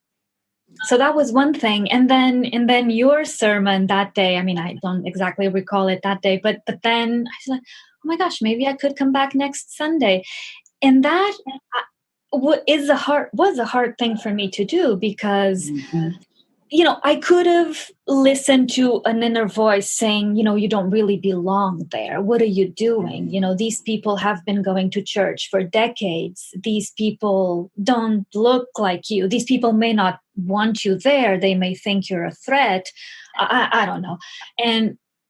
So that was one thing. And then your sermon that day, I don't exactly recall it that day, but then I was like, oh my gosh, maybe I could come back next Sunday. And that was a hard thing for me to do, because I could have listened to an inner voice saying, you don't really belong there. What are you doing? These people have been going to church for decades. These people don't look like you. These people may not want you there. They may think you're a threat. I don't know.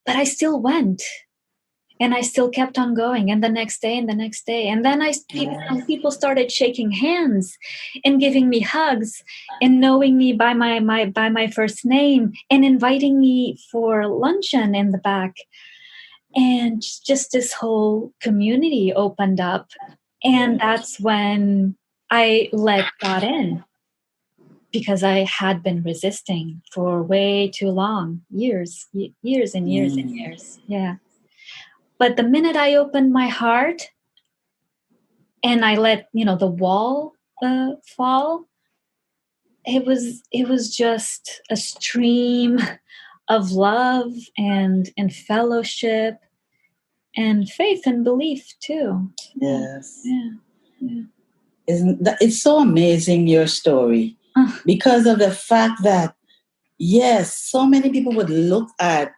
But I still went. And I still kept on going, and the next day, and the next day. And then people started shaking hands and giving me hugs and knowing me by my first name and inviting me for luncheon in the back. And just this whole community opened up. And that's when I let God in, because I had been resisting for way too long, years and years and years. Yeah. But the minute I opened my heart and I let, the wall fall, it was just a stream of love and fellowship and faith and belief too. Yes. Yeah. It's so amazing, your story, because of the fact that, yes, so many people would look at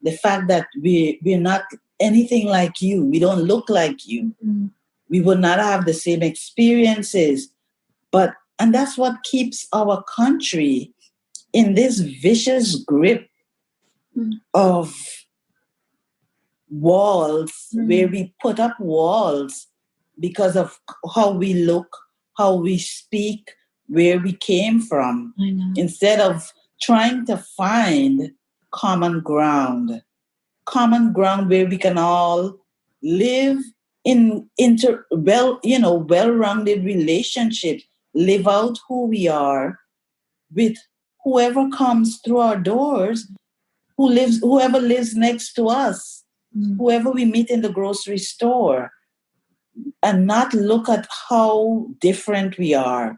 the fact that we're not anything like you. We don't look like you. Mm-hmm. We would not have the same experiences. And that's what keeps our country in this vicious grip of walls, where we put up walls because of how we look, how we speak, where we came from, instead of trying to find common ground where we can all live in well-rounded relationships, live out who we are with whoever comes through our doors, whoever lives next to us, whoever we meet in the grocery store, and not look at how different we are.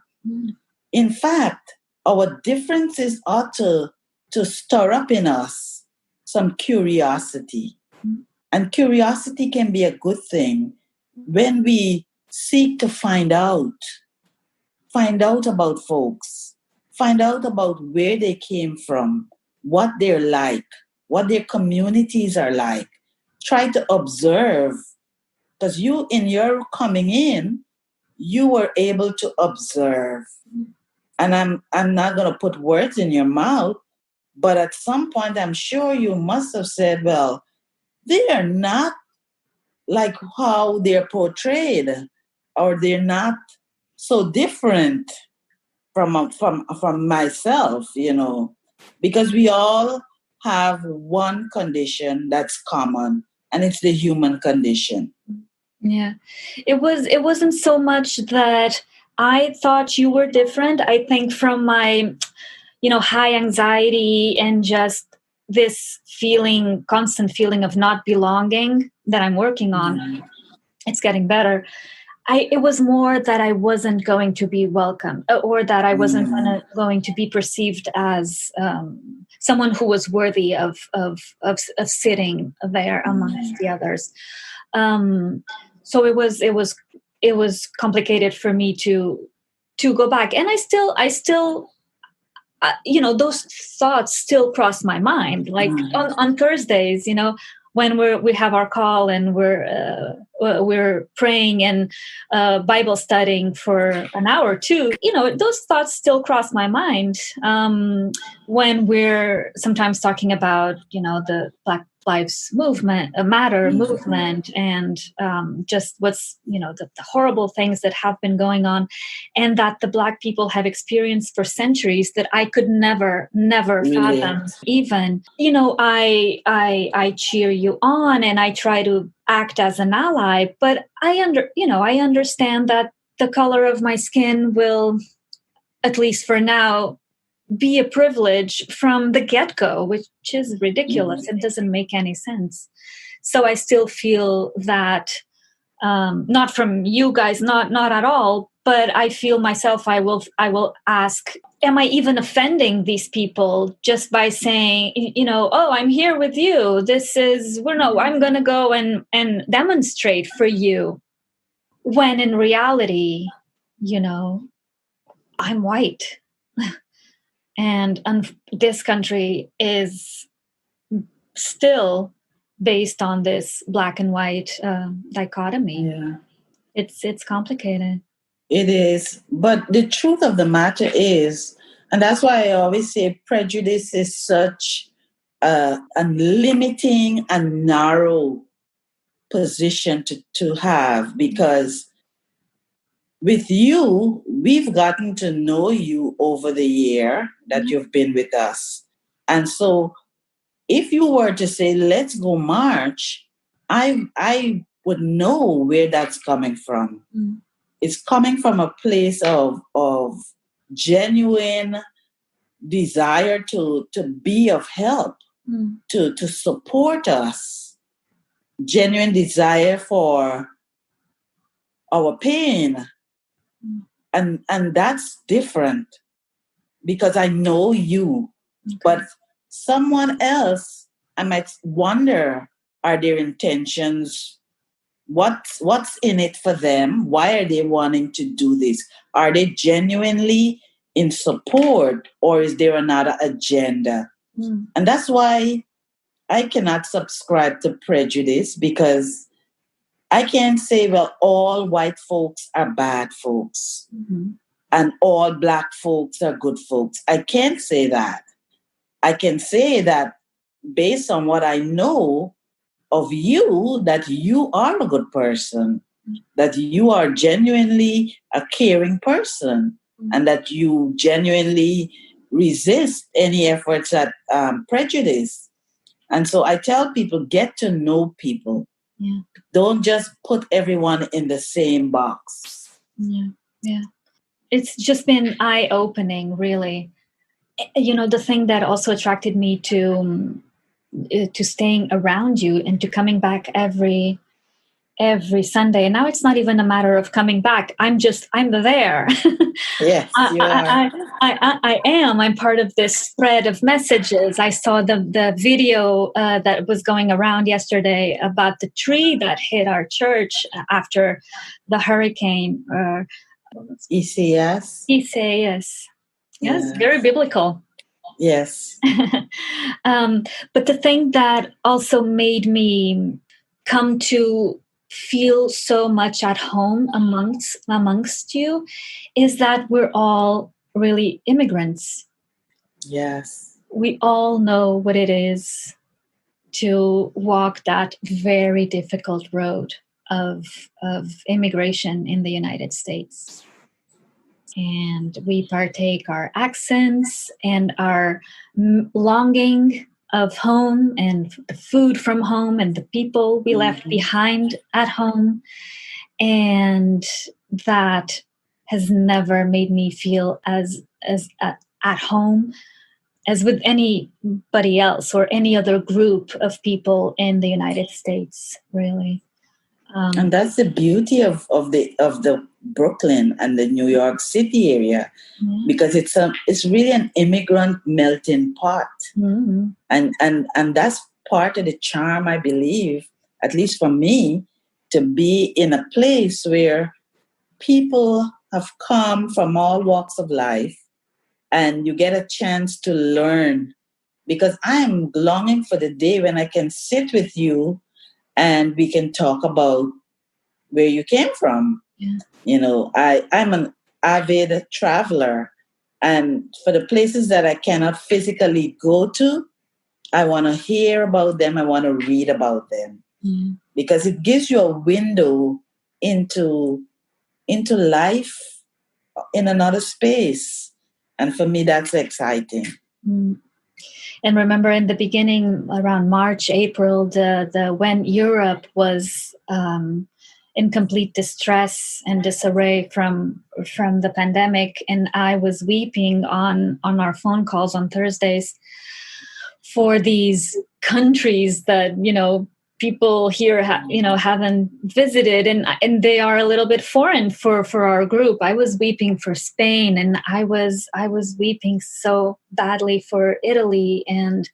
In fact, our differences ought to stir up in us some curiosity. And curiosity can be a good thing when we seek to find out about folks, find out about where they came from, what they're like, what their communities are like. Try to observe, because in your coming in, you were able to observe. And I'm not going to put words in your mouth, but at some point, I'm sure you must have said, well, they are not like how they're portrayed, or they're not so different from myself, because we all have one condition that's common, and it's the human condition. Yeah. It wasn't so much that I thought you were different. I think from my, high anxiety and just this constant feeling of not belonging that I'm working on. Mm-hmm. It's getting better. It was more that I wasn't going to be welcome, or that I wasn't going to be perceived as someone who was worthy of sitting there amongst the others. So it was complicated for me to go back, and I still those thoughts still cross my mind, like on Thursdays, when we have our call and we're praying and Bible studying for an hour or two. Those thoughts still cross my mind when we're sometimes talking about the Black Lives Matter movement, and just what's the horrible things that have been going on, and that the Black people have experienced for centuries that I could never fathom. Even I cheer you on and I try to act as an ally, but I understand that the color of my skin will, at least for now, be a privilege from the get-go, which is ridiculous. It doesn't make any sense. So I still feel that, not from you guys, not at all, but I feel myself, I will ask, am I even offending these people just by saying, oh, I'm here with you. I'm going to go and demonstrate for you. When in reality, I'm white. And this country is still based on this black and white dichotomy. Yeah. It's complicated. It is. But the truth of the matter is, and that's why I always say prejudice is such a limiting and narrow position to have, because with you, we've gotten to know you over the year that you've been with us. And so if you were to say, let's go march, I would know where that's coming from. It's coming from a place of genuine desire to be of help, to support us, genuine desire for our pain. And that's different, because I know you. Okay. But someone else, I might wonder, are their intentions, what's in it for them? Why are they wanting to do this? Are they genuinely in support, or is there another agenda? And that's why I cannot subscribe to prejudice, because I can't say, well, all white folks are bad folks and all black folks are good folks. I can't say that. I can say that based on what I know of you, that you are a good person, that you are genuinely a caring person, and that you genuinely resist any efforts at prejudice. And so I tell people, get to know people. Yeah. Don't just put everyone in the same box. Yeah. It's just been eye-opening, really. The thing that also attracted me to staying around you and to coming back every Sunday. And now it's not even a matter of coming back. I'm there. Yes, you are. I am. I'm part of this thread of messages. I saw the video that was going around yesterday about the tree that hit our church after the hurricane. Isaias. Yes, very biblical. Yes. But the thing that also made me come to feel so much at home amongst you is that we're all really immigrants. Yes. We all know what it is to walk that very difficult road of immigration in the United States. And we partake our accents and our longing of home and the food from home and the people we left behind at home. And that has never made me feel as at home as with anybody else or any other group of people in the United States, really. And that's the beauty of the Brooklyn and the New York City area, because it's really an immigrant melting pot, and that's part of the charm, I believe, at least for me, to be in a place where people have come from all walks of life, and you get a chance to learn. Because I'm longing for the day when I can sit with you and we can talk about where you came from. Yeah. You know, I'm an avid traveler, and for the places that I cannot physically go to, I want to hear about them. I want to read about them, because it gives you a window into life in another space. And for me, that's exciting. And remember, in the beginning, around March, April, the when Europe was in complete distress and disarray from the pandemic, and I was weeping on our phone calls on Thursdays for these countries that people here haven't visited, and they are a little bit foreign for our group. I was weeping for Spain, and I was weeping so badly for Italy and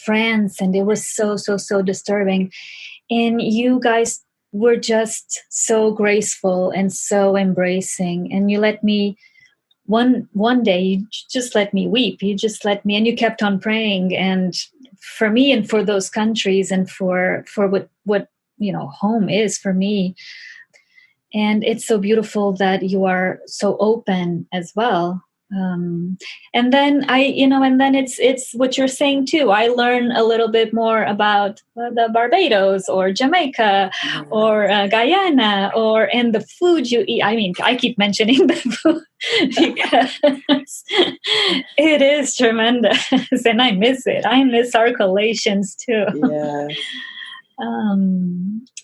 France, and it was so disturbing. And you guys were just so graceful and so embracing, and you let me one day, you just let me weep. You just let me, and you kept on praying, and for me and for those countries, and for what home is for me. And it's so beautiful that you are so open as well. And then it's what you're saying too. I learn a little bit more about the Barbados or Jamaica or Guyana and the food you eat. I mean, I keep mentioning the food because it is tremendous, and I miss it. I miss our collations too. Yeah.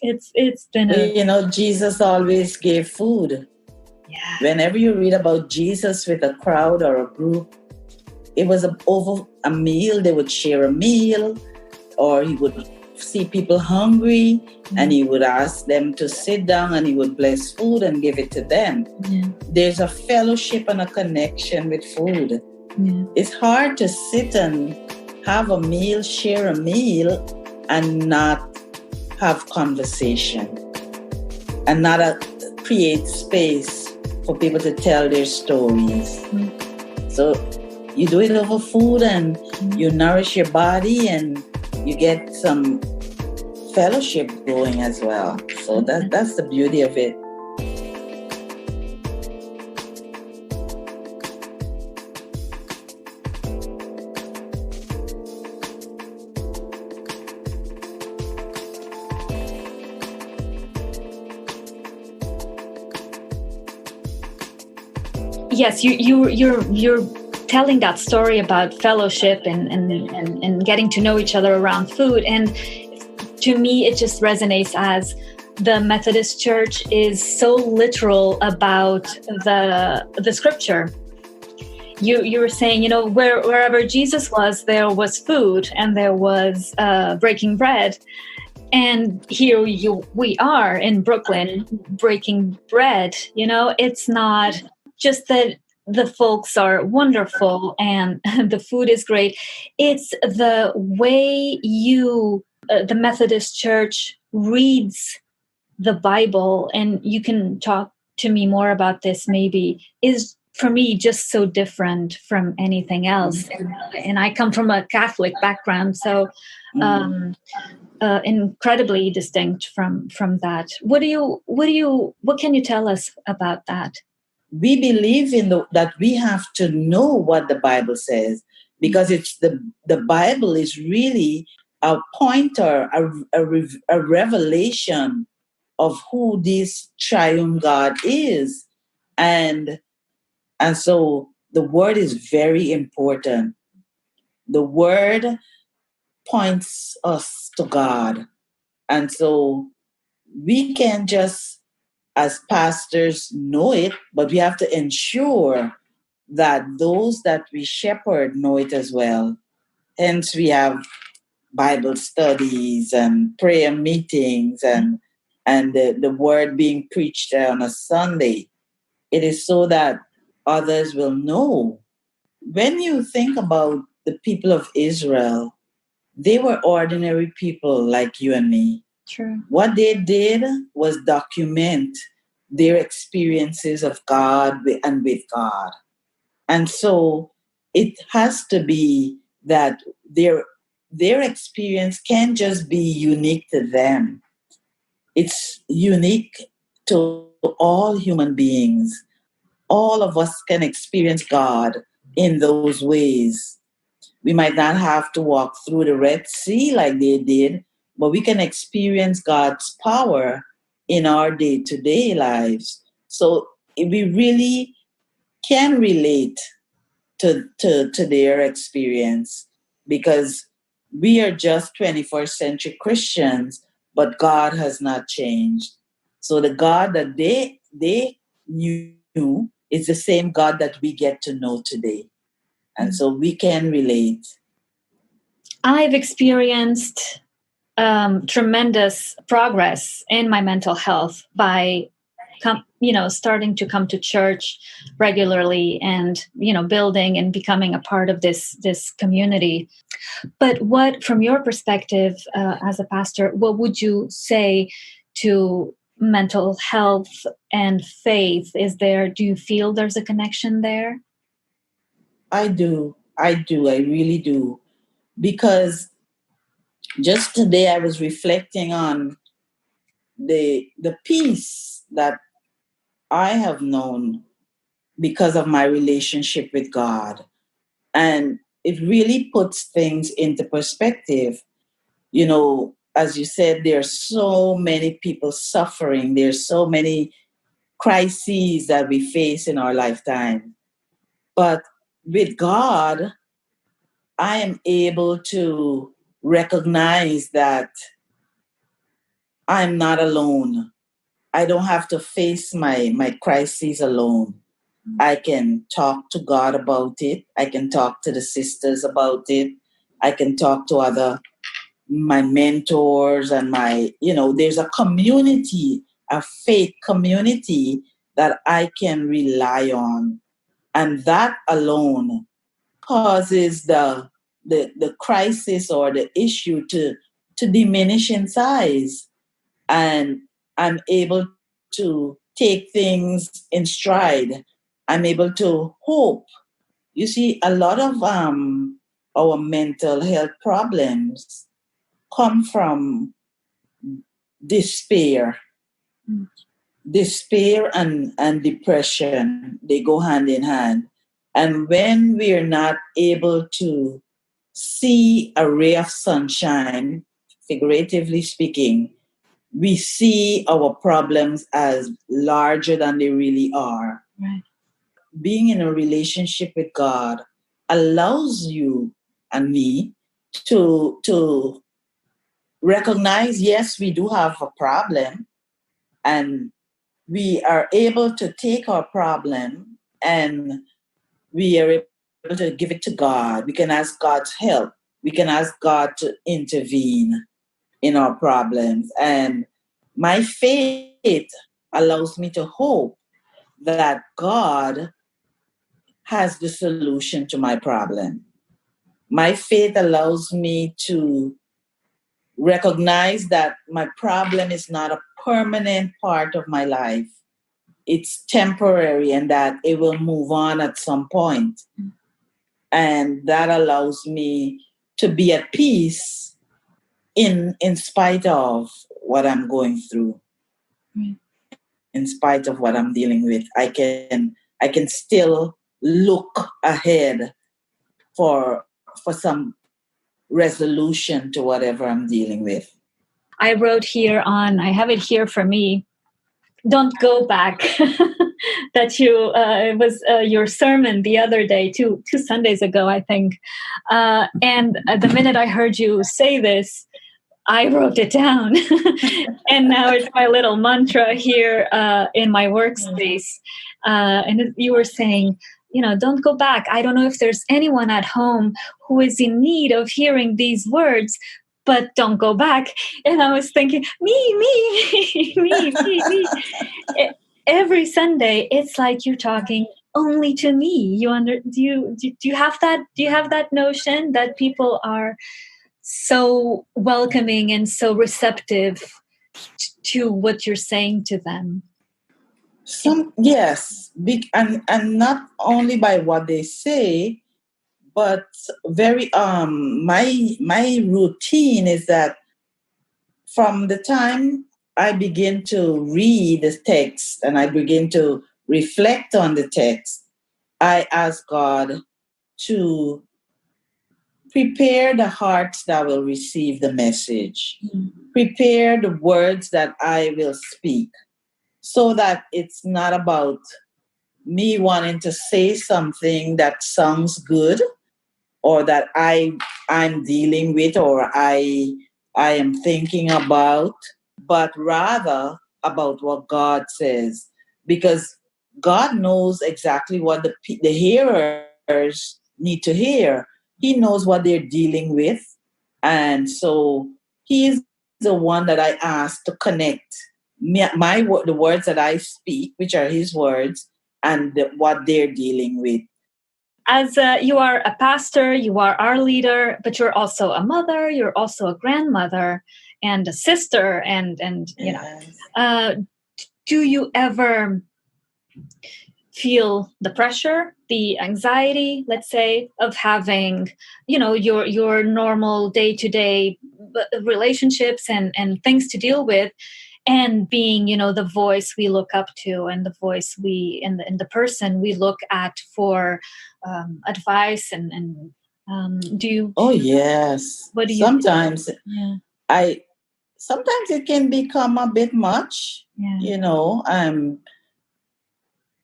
It's been Jesus always gave food. Yeah. Whenever you read about Jesus with a crowd or a group, it was over a meal. They would share a meal, or he would see people hungry, and he would ask them to sit down, and he would bless food and give it to them. Yeah. There's a fellowship and a connection with food. Yeah. It's hard to sit and have a meal, share a meal, and not have conversation, and not create space for people to tell their stories. So you do it over food, and you nourish your body, and you get some fellowship going as well. So that's the beauty of it. Yes, you're telling that story about fellowship and getting to know each other around food, and to me it just resonates as the Methodist Church is so literal about the scripture. You were saying, wherever Jesus was, there was food, and there was breaking bread. And here we are in Brooklyn breaking bread. It's not just that the folks are wonderful and the food is great. It's the way the Methodist Church reads the Bible, and you can talk to me more about this maybe, is for me just so different from anything else. And I come from a Catholic background, so incredibly distinct from that. What can you tell us about that? We believe that we have to know what the Bible says, because it's the Bible is really a pointer, a revelation of who this triune God is. And so the word is very important. The word points us to God. And so we can just, as pastors, know it, but we have to ensure that those that we shepherd know it as well. Hence, we have Bible studies and prayer meetings and the word being preached on a Sunday. It is so that others will know. When you think about the people of Israel, they were ordinary people like you and me. True. What they did was document their experiences of God and with God. And so it has to be that their experience can't just be unique to them. It's unique to all human beings. All of us can experience God in those ways. We might not have to walk through the Red Sea like they did, but we can experience God's power in our day-to-day lives. So we really can relate to their experience, because we are just 21st century Christians, but God has not changed. So the God that they knew is the same God that we get to know today. And so we can relate. I've experienced tremendous progress in my mental health by starting to come to church regularly and building and becoming a part of this community. But what, from your perspective as a pastor, what would you say to mental health and faith? Do you feel there's a connection there? I do. I really do. Because just today I was reflecting on the peace that I have known because of my relationship with God. And it really puts things into perspective. You know, as you said, there are so many people suffering. There's so many crises that we face in our lifetime. But with God, I am able to recognize that I'm not alone. I don't have to face my crises alone. I can talk to God about it. I can talk to the sisters about it. I can talk to my mentors and there's a community, a faith community that I can rely on. And that alone causes the crisis or the issue to diminish in size. And I'm able to take things in stride. I'm able to hope. You see, a lot of our mental health problems come from despair. Despair and depression, they go hand in hand. And when we're not able to see a ray of sunshine, figuratively speaking, we see our problems as larger than they really are. Right. Being in a relationship with God allows you and me to recognize, yes, we do have a problem, and we are able to take our problem and we are able to give it to God. We can ask God's help. We can ask God to intervene in our problems. And my faith allows me to hope that God has the solution to my problem. My faith allows me to recognize that my problem is not a permanent part of my life. It's temporary and that it will move on at some point. And that allows me to be at peace in spite of what I'm going through. In spite of what I'm dealing with, I can still look ahead for some resolution to whatever I'm dealing with. I wrote here I have it here for me. Don't go back. That it was your sermon the other day, two Sundays ago, I think. And the minute I heard you say this, I wrote it down. And now it's my little mantra here in my workspace. And you were saying, don't go back. I don't know if there's anyone at home who is in need of hearing these words, but don't go back. And I was thinking, me. Every Sunday, it's like you're talking only to me. Do you have that? Do you have that notion that people are so welcoming and so receptive to what you're saying to them? Yes, and not only by what they say, but very my routine is that from the time I begin to read the text and I begin to reflect on the text, I ask God to prepare the hearts that will receive the message, prepare the words that I will speak, so that it's not about me wanting to say something that sounds good or that I'm dealing with or I am thinking about, but rather about what God says. Because God knows exactly what the hearers need to hear. He knows what they're dealing with. And so he is the one that I ask to connect the words that I speak, which are his words, and what they're dealing with. As you are a pastor, you are our leader, but you're also a mother, you're also a grandmother and a sister, and Yes. Do you ever feel the pressure, the anxiety, let's say, of having, your normal day-to-day relationships and things to deal with, and being, the voice we look up to and the voice and the person we look at for advice and do you? Oh yes. What do you? Sometimes Yeah. Sometimes it can become a bit much. Yeah.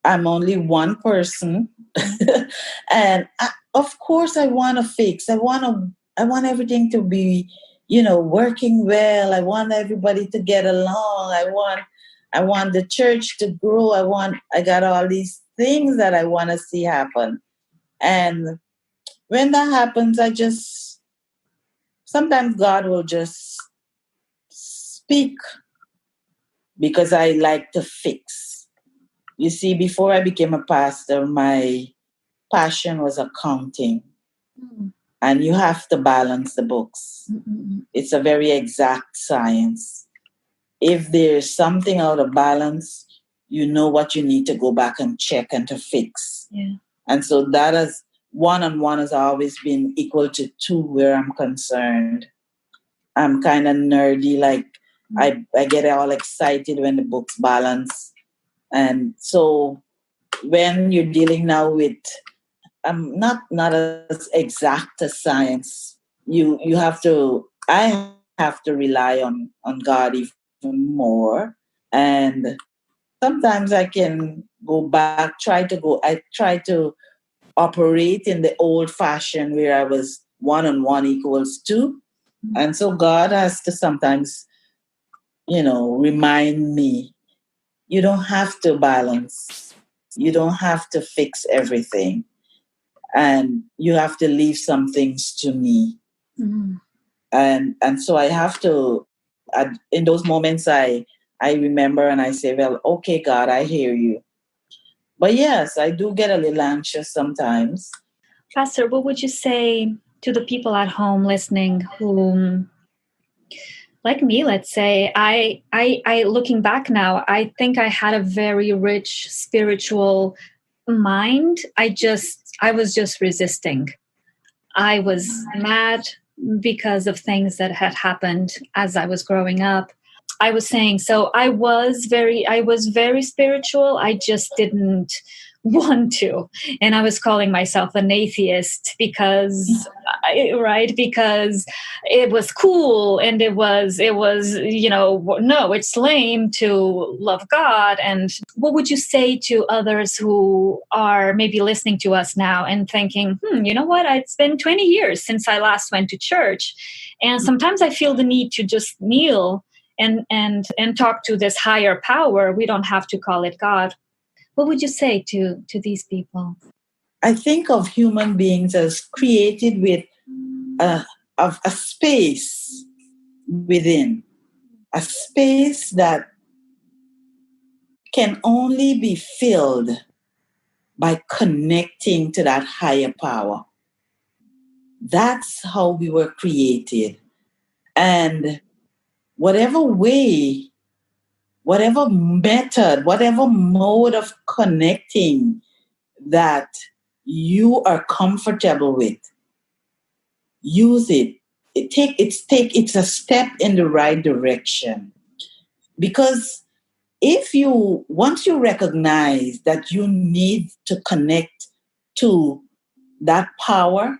I'm only one person, and of course I want to fix. I want everything to be, working well. I want everybody to get along. I want the church to grow. I got all these things that I want to see happen. And when that happens, sometimes God will just speak because I like to fix. You see, before I became a pastor, my passion was accounting. Mm. And you have to balance the books. Mm-mm. It's a very exact science. If there's something out of balance, you know what you need to go back and check and to fix. Yeah. And so that is one-on-one has always been equal to two where I'm concerned. I'm kind of nerdy, like I get all excited when the books balance. And so when you're dealing now with not as exact as science, I have to rely on God even more. And sometimes I can go back, I try to operate in the old fashion where I was 1-on-1 equals 2. And so God has to sometimes, remind me, you don't have to balance. You don't have to fix everything. And you have to leave some things to me. Mm-hmm. And so I have to, in those moments, I remember and I say, well, okay, God, I hear you. But yes, I do get a little anxious sometimes. Pastor, what would you say to the people at home listening who, like me, let's say, I looking back now, I think I had a very rich spiritual mind. I was just resisting. I was mad because of things that had happened as I was growing up. I was saying, so I was very spiritual. I just didn't want to. And I was calling myself an atheist because it was cool, and it was, no, it's lame to love God. And what would you say to others who are maybe listening to us now and thinking, you know what, it's been 20 years since I last went to church, and sometimes I feel the need to just kneel and talk to this higher power. We don't have to call it God. What would you say to these people? I think of human beings as created with a space within, a space that can only be filled by connecting to that higher power. That's how we were created. And whatever way, whatever method, whatever mode of connecting that you are comfortable with, use it. It's a step in the right direction. Because once you recognize that you need to connect to that power,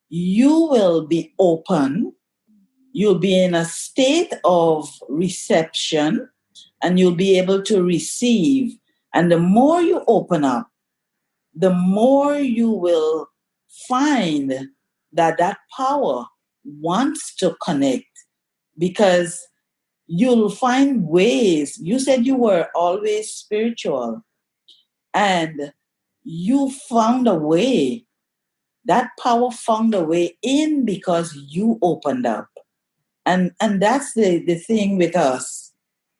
you will be open. You'll be in a state of reception, and you'll be able to receive. And the more you open up, the more you will find that power wants to connect, because you'll find ways. You said you were always spiritual, and you found a way. That power found a way in because you opened up. And that's the thing with us.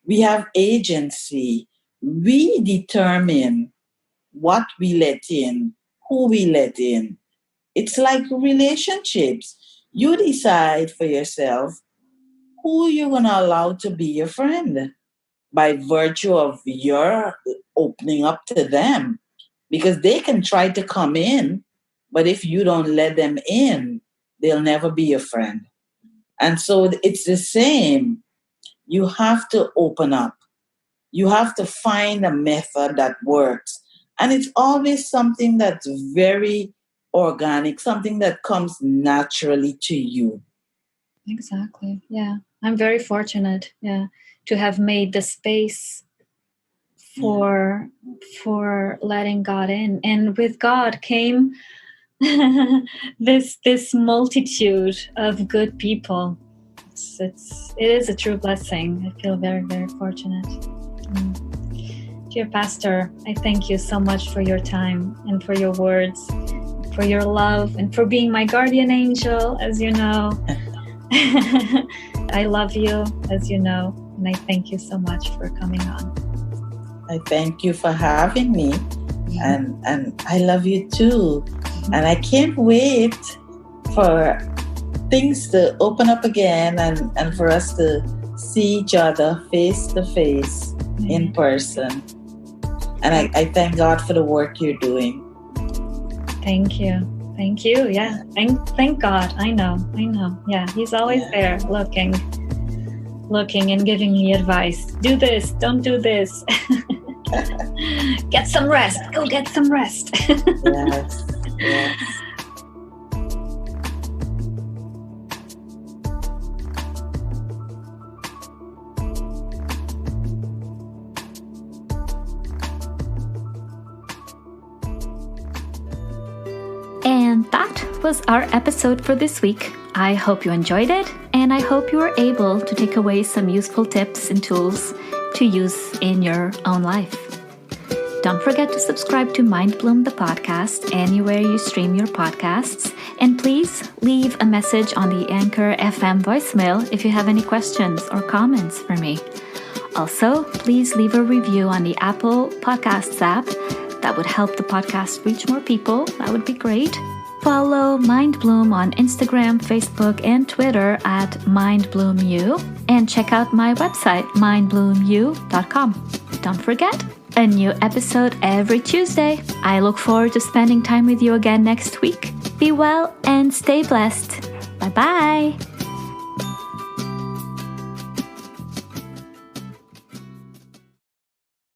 We have agency. We determine what we let in, who we let in. It's like relationships. You decide for yourself who you're going to allow to be your friend by virtue of your opening up to them. Because they can try to come in, but if you don't let them in, they'll never be your friend. And so it's the same. You have to open up. You have to find a method that works. And it's always something that's very organic, something that comes naturally to you. Exactly. Yeah. I'm very fortunate, to have made the space for letting God in. And with God came this multitude of good people. It is a true blessing. I feel very, very fortunate. Dear Pastor, I thank you so much for your time and for your words, for your love, and for being my guardian angel, as you know. I love you, as you know, and I thank you so much for coming on. I thank you for having me, and I love you too. And I can't wait for things to open up again and for us to see each other face to face in person. And I thank God for the work you're doing. Thank you. Thank you. Yeah. Thank God. I know. Yeah. He's always there looking and giving me advice. Do this. Don't do this. Get some rest. Go get some rest. Yes. And that was our episode for this week. I hope you enjoyed it, and I hope you were able to take away some useful tips and tools to use in your own life. Don't forget to subscribe to Mind Bloom the podcast anywhere you stream your podcasts, and please leave a message on the Anchor FM voicemail if you have any questions or comments for me. Also, please leave a review on the Apple Podcasts app. That would help the podcast reach more people. That would be great. Follow Mind Bloom on Instagram, Facebook, and Twitter at MindBloomU, and check out my website, mindbloomu.com. Don't forget, a new episode every Tuesday. I look forward to spending time with you again next week. Be well and stay blessed. Bye-bye.